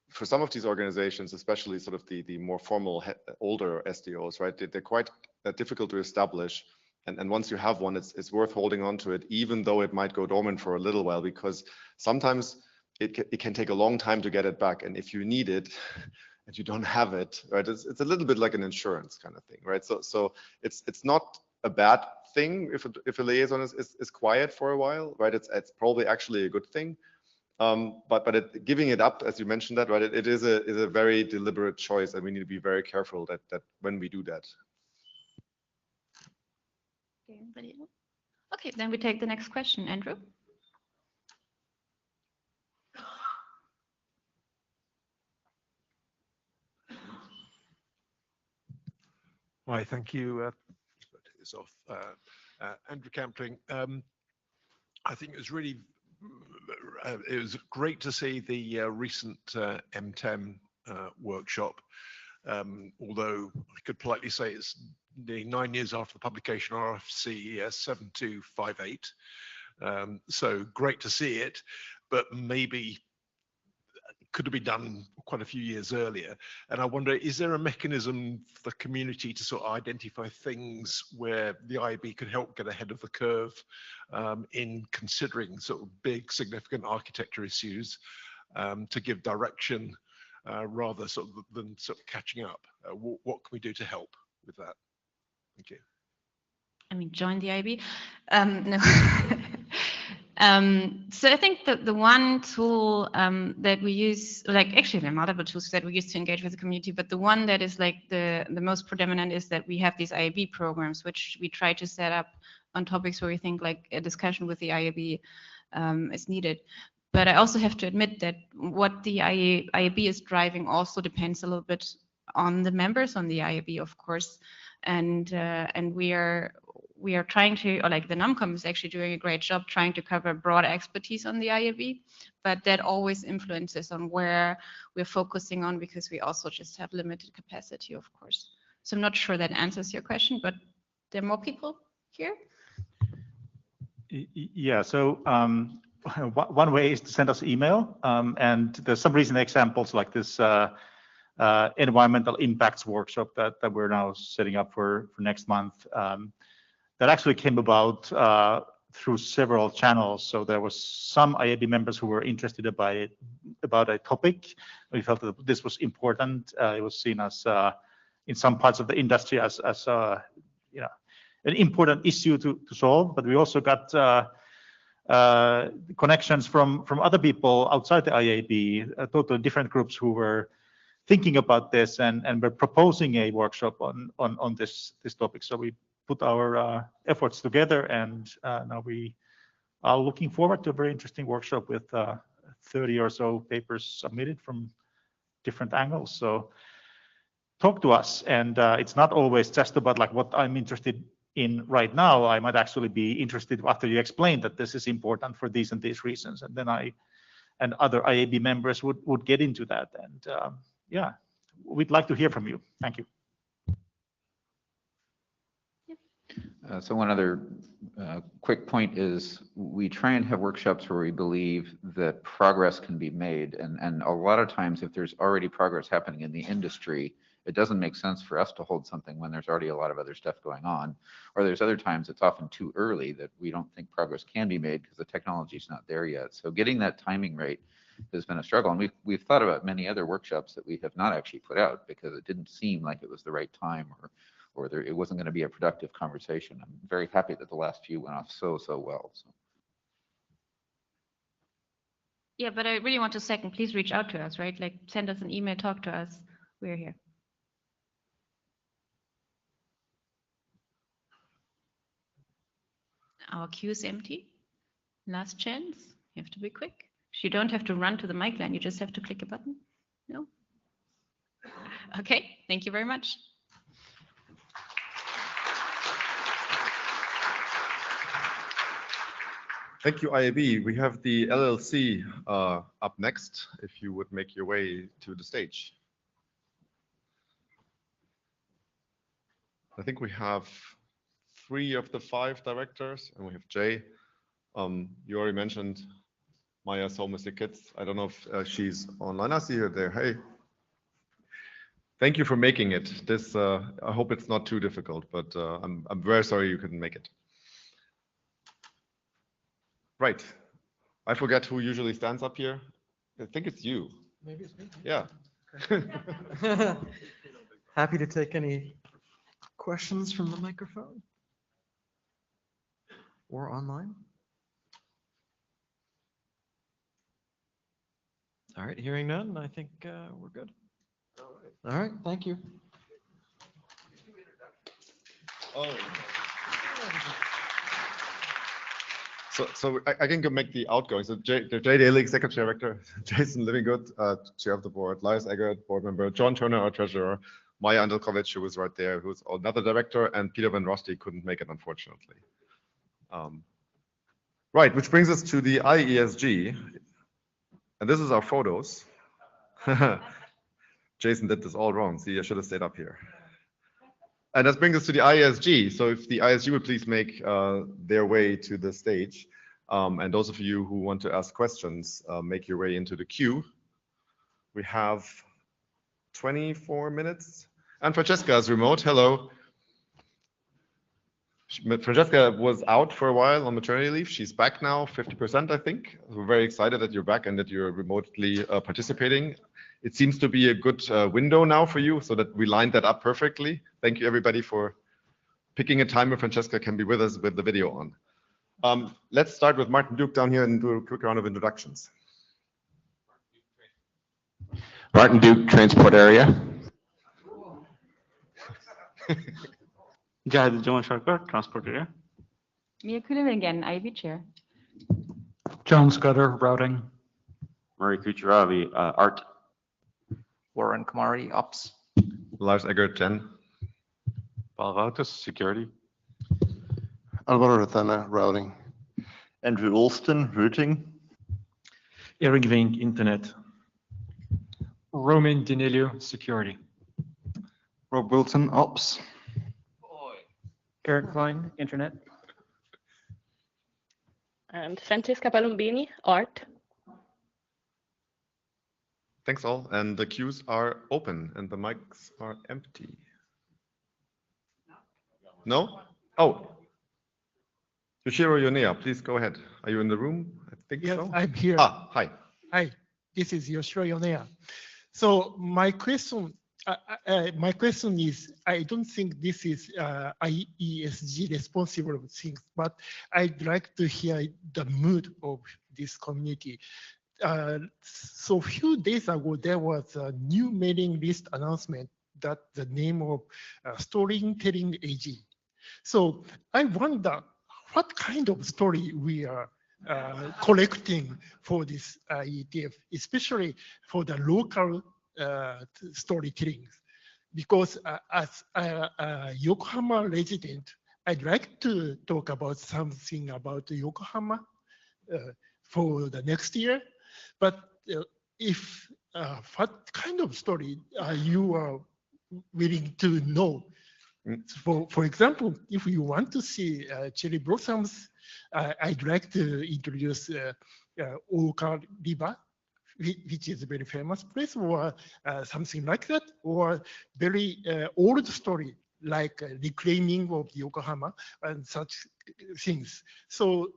for some of these organizations, especially sort of the more formal, older SDOs, right, they're quite difficult to establish. And once you have one, it's worth holding on to it, even though it might go dormant for a little while, because sometimes it can take a long time to get it back. And if you need it and you don't have it, right, it's a little bit like an insurance kind of thing, right? So it's not a bad thing if a liaison is quiet for a while, right? It's probably actually a good thing. But giving it up, as you mentioned that, right, it is a very deliberate choice, and we need to be very careful that when we do that. Okay, then we take the next question, Andrew. Why, thank you. Andrew Campling. I think it was really, it was great to see the recent M10 workshop. Although I could politely say it's nearly 9 years after the publication of RFCES 7258. So great to see it, but maybe could have been done quite a few years earlier. And I wonder, is there a mechanism for the community to sort of identify things where the IAB could help get ahead of the curve in considering sort of big, significant architecture issues to give direction rather sort of than sort of catching up? What can we do to help with that? Thank you. I mean, join the IAB. No. So I think that the one tool that we use, like actually there are multiple tools that we use to engage with the community, but the one that is like the most predominant is that we have these IAB programs, which we try to set up on topics where we think like a discussion with the IAB is needed. But I also have to admit that what the IAB is driving also depends a little bit on the members on the IAB, of course, and we are trying to, or like the NomCom is actually doing a great job trying to cover broad expertise on the IAB, but that always influences on where we're focusing on because we also just have limited capacity, of course. So I'm not sure that answers your question, but there are more people here? Yeah, so one way is to send us email, and there's some recent examples like this environmental impacts workshop that we're now setting up for next month. That actually came about through several channels. So there was some IAB members who were interested about a topic. We felt that this was important. It was seen as in some parts of the industry as you know, an important issue to solve. But we also got connections from other people outside the IAB, totally different groups who were thinking about this and were proposing a workshop on this topic. So we put our efforts together, and now we are looking forward to a very interesting workshop with 30 or so papers submitted from different angles. So talk to us, and it's not always just about like what I'm interested in right now. I might actually be interested after you explain that this is important for these and these reasons, and then I and other IAB members would get into that. And yeah, we'd like to hear from you. Thank you. So one other quick point is we try and have workshops where we believe that progress can be made. And a lot of times if there's already progress happening in the industry, it doesn't make sense for us to hold something when there's already a lot of other stuff going on. Or there's other times it's often too early that we don't think progress can be made because the technology is not there yet. So getting that timing right has been a struggle. And we've thought about many other workshops that we have not actually put out because it didn't seem like it was the right time or it wasn't going to be a productive conversation. I'm very happy that the last few went off so well. So. Yeah, but I really want to second, please reach out to us, right? Like send us an email, talk to us. We're here. Our queue is empty. Last chance. You have to be quick. You don't have to run to the mic line. You just have to click a button. No? Okay, thank you very much. Thank you, IAB. We have the LLC up next, if you would make your way to the stage. I think we have 3 of the 5 directors, and we have Jay. You already mentioned Maya Mr. Kitts. I don't know if she's online. I see her there. Hey. Thank you for making it. This, I hope it's not too difficult, but I'm very sorry you couldn't make it. Right. I forget who usually stands up here. I think it's you. Maybe it's me. Yeah. Okay. Happy to take any questions from the microphone or online. All right, hearing none, I think we're good. All right, thank you. Oh. So I can go make the outgoing. So Jay Daly, Executive Director, Jason Livingood, Chair of the Board, Lars Eggert, Board Member, John Turner, our Treasurer, Maya Andelkovic, who was right there, who's another Director, and Peter Van Rosti couldn't make it, unfortunately. Right, which brings us to the IESG. And this is our photos. Jason did this all wrong. See, I should have stayed up here. And that brings us to the IESG. So if the IESG would please make their way to the stage. And those of you who want to ask questions, make your way into the queue. We have 24 minutes. And Francesca is remote. Hello. Francesca was out for a while on maternity leave. She's back now, 50%, I think. We're very excited that you're back and that you're remotely participating. It seems to be a good window now for you, so that we lined that up perfectly. Thank you, everybody, for picking a time where Francesca can be with us with the video on. Let's start with Martin Duke down here and do a quick round of introductions. Martin Duke, Transport Area. Jahid John Sharkar, Transport Area. Mia Kuhn again, IB Chair. John Scudder, Routing. Murray Kucheravi, Art. Warren Kumari, Ops. Lars Eggert, Gen. Balvautis, Security. Alvaro Ratana, Routing. Andrew Alston, Routing. Eric Vink, Internet. Roman Danilio, Security. Rob Wilson, Ops. Eric Klein, Internet. And Francesca Palombini, Art. Thanks all. And the queues are open and the mics are empty. No? Oh. Yoshiro Yonea, please go ahead. Are you in the room? I think yes, so. I'm here. Ah, hi. Hi, this is Yoshiro Yonea. So my question is, I don't think this is IESG responsible things, but I'd like to hear the mood of this community. So a few days ago, there was a new mailing list announcement that the name of Storytelling AG. So I wonder what kind of story we are collecting for this IETF, especially for the local storytelling. Because as a Yokohama resident, I'd like to talk about something about Yokohama for the next year. But if what kind of story you are willing to know? For example, if you want to see cherry blossoms, I'd like to introduce Oka River, which is a very famous place, or something like that, or very old story like reclaiming of Yokohama and such things. So,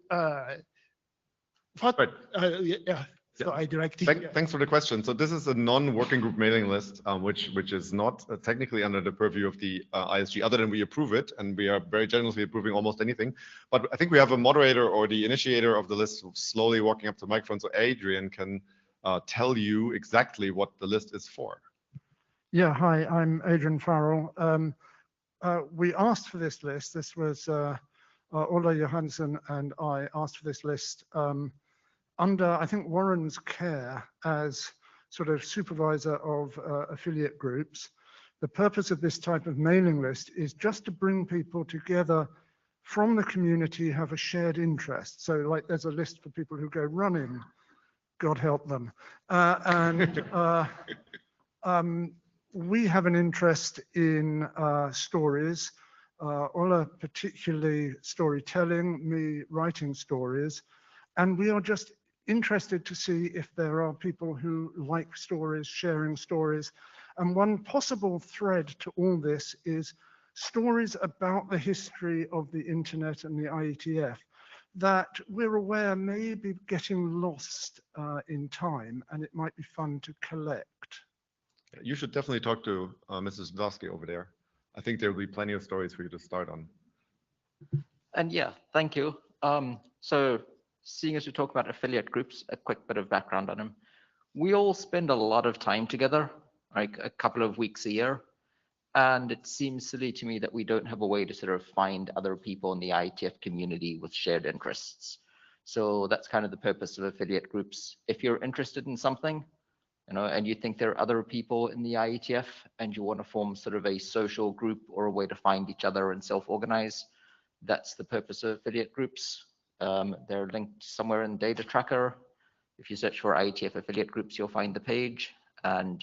yeah. So I'd like to. Thanks for the question. So this is a non-working group mailing list, which is not technically under the purview of the ISG, other than we approve it, and we are very generously approving almost anything. But I think we have a moderator or the initiator of the list slowly walking up to the microphone, so Adrian can tell you exactly what the list is for. Yeah, hi, I'm Adrian Farrell. We asked for this list. This was Ola Johansson and I asked for this list under, I think, Warren's care as sort of supervisor of affiliate groups. The purpose of this type of mailing list is just to bring people together from the community who have a shared interest. So like there's a list for people who go running, God help them. We have an interest in stories, Ola particularly storytelling, me writing stories, and we are just interested to see if there are people who like stories, sharing stories. And one possible thread to all this is stories about the history of the internet and the IETF that we're aware may be getting lost in time, and it might be fun to collect. You should definitely talk to Mrs. Dosky over there. I think there will be plenty of stories for you to start on. And yeah, thank you. So seeing as we talk about affiliate groups, a quick bit of background on them. We all spend a lot of time together, like a couple of weeks a year. And it seems silly to me that we don't have a way to sort of find other people in the IETF community with shared interests. So that's kind of the purpose of affiliate groups. If you're interested in something, and you think there are other people in the IETF and you want to form sort of a social group or a way to find each other and self-organize, That's the purpose of affiliate groups. They're linked somewhere in Data Tracker. If you search for IETF affiliate groups, you'll find the page. And,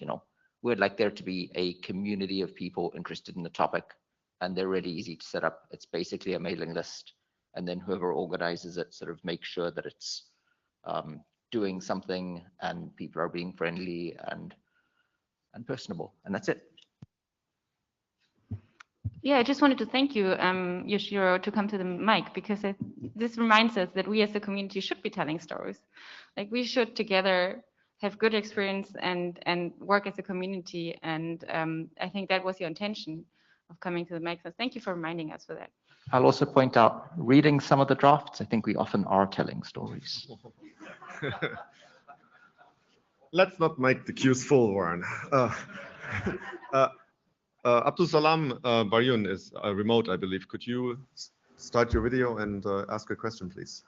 we'd like there to be a community of people interested in the topic, and they're really easy to set up. It's basically a mailing list, and then whoever organizes it sort of makes sure that it's doing something and people are being friendly and personable, and that's it. Yeah, I just wanted to thank you, Yoshiro, to come to the mic, because this reminds us that we as a community should be telling stories. Like, we should together have good experience and work as a community. And I think that was your intention of coming to the mic. So thank you for reminding us for that. I'll also point out, reading some of the drafts, I think we often are telling stories. Let's not make the queues full, Warren. Abdul Salam Baryun is remote, I believe. Could you start your video and ask a question, please?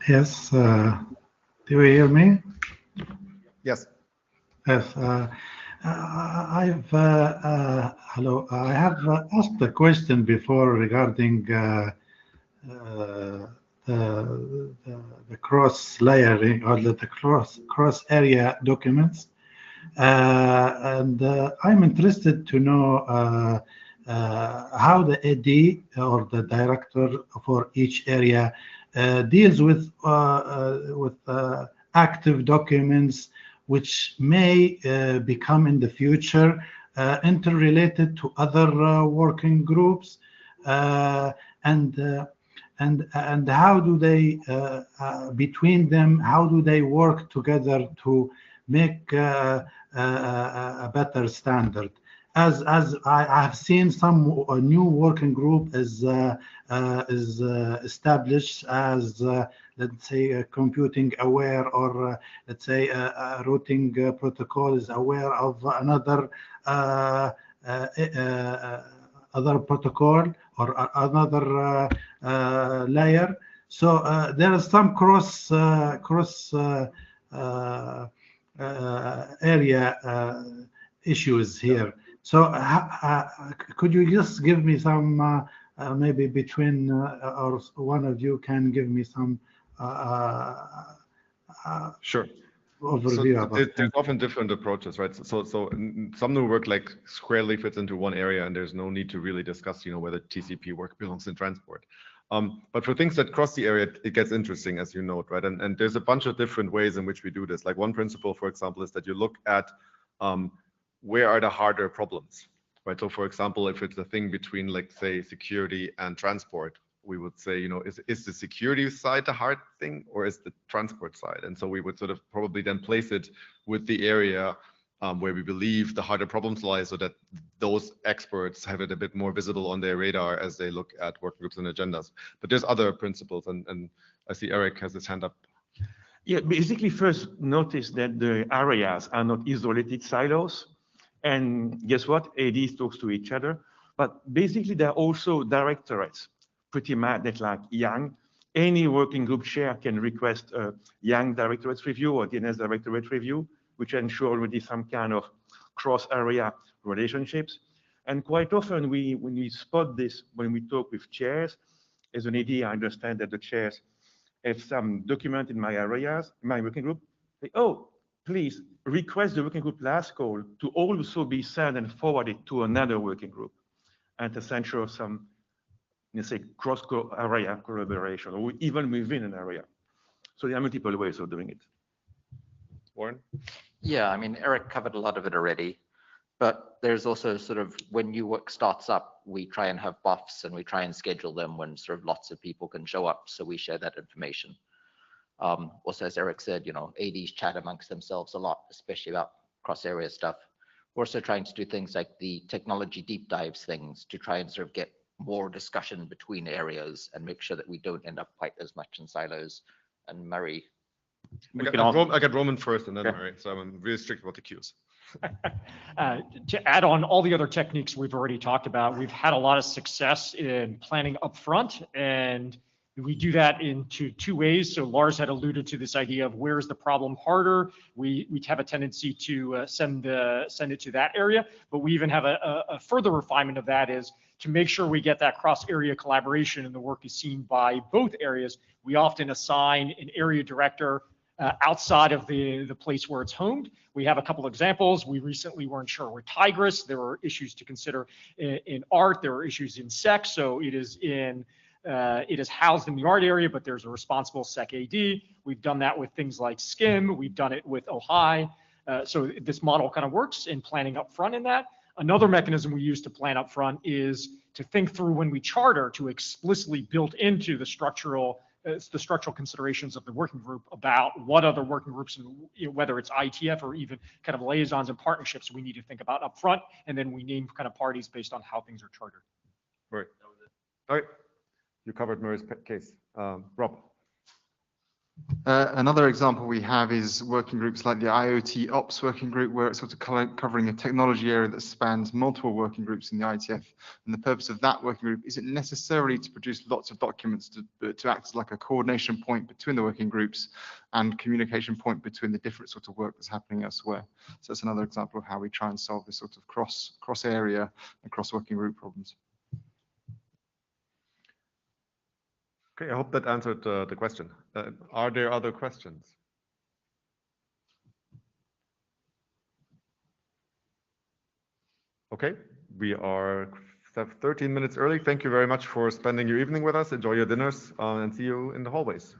Yes. Do you hear me? Yes. Yes. Hello. I have asked a question before regarding the cross layering or the cross area documents. And I'm interested to know how the AD or the director for each area deals with active documents which may become in the future interrelated to other working groups, and how do they between them, how do they work together to make a better standard? As I have seen some new working group is established as let's say computing aware, or let's say a routing protocol is aware of another other protocol or another layer. So there is some cross area issues here. So could you just give me some maybe between or one of you can give me some sure overview so about there's often different approaches, right? So some new work like squarely fits into one area, and there's no need to really discuss, whether TCP work belongs in transport. But for things that cross the area, it gets interesting, as you note, right? And there's a bunch of different ways in which we do this. Like one principle, for example, is that you look at where are the harder problems, right? So for example, if it's a thing between, like, say, security and transport, we would say, is the security side the hard thing, or is the transport side? And so we would sort of probably then place it with the area where we believe the harder problems lie, so that those experts have it a bit more visible on their radar as they look at work groups and agendas. But there's other principles, and I see Eric has his hand up. Yeah, basically first notice that the areas are not isolated silos. And guess what? ADs talks to each other. But basically they're also directorates, pretty much that like Yang. Any working group chair can request a Yang directorates review or DNS directorate review, which ensure already some kind of cross-area relationships. And quite often when we spot this, when we talk with chairs, as an AD, I understand that the chairs have some document in my areas, in my working group, say, oh, please request the working group last call to also be sent and forwarded to another working group, and essential some, let's say, cross-area collaboration, or even within an area. So there are multiple ways of doing it. Warren? Yeah, I mean, Eric covered a lot of it already, but there's also sort of when new work starts up, we try and have buffs and we try and schedule them when sort of lots of people can show up. So we share that information. Also, as Eric said, ADs chat amongst themselves a lot, especially about cross-area stuff. We're also trying to do things like the technology deep dives things to try and sort of get more discussion between areas and make sure that we don't end up quite as much in silos. And Murray. I got Roman first and then Murray, so I'm really strict about the queues. To add on all the other techniques we've already talked about, we've had a lot of success in planning upfront, and we do that into two ways. So Lars had alluded to this idea of where's the problem harder. We have a tendency to send it to that area, but we even have a further refinement of that is to make sure we get that cross-area collaboration and the work is seen by both areas, we often assign an area director outside of the place where it's homed. We have a couple examples. We recently weren't sure with Tigris. There were issues to consider in art. There were issues in SEC. So it is housed in the art area, but there's a responsible SEC AD. We've done that with things like SCIM. We've done it with OHI. So this model kind of works in planning up front in that. Another mechanism we use to plan up front is to think through when we charter to explicitly build into the structural considerations of the working group about what other working groups, whether it's IETF or even kind of liaisons and partnerships we need to think about up front, and then we name kind of parties based on how things are chartered. Right. All right. You covered Murray's case. Rob. Another example we have is working groups like the IoT Ops working group, where it's sort of covering a technology area that spans multiple working groups in the IETF. And the purpose of that working group isn't necessarily to produce lots of documents, to act as like a coordination point between the working groups and communication point between the different sort of work that's happening elsewhere. So that's another example of how we try and solve this sort of cross area and cross working group problems. Okay, I hope that answered the question. Are there other questions? Okay, we are 13 minutes early. Thank you very much for spending your evening with us. Enjoy your dinners and see you in the hallways.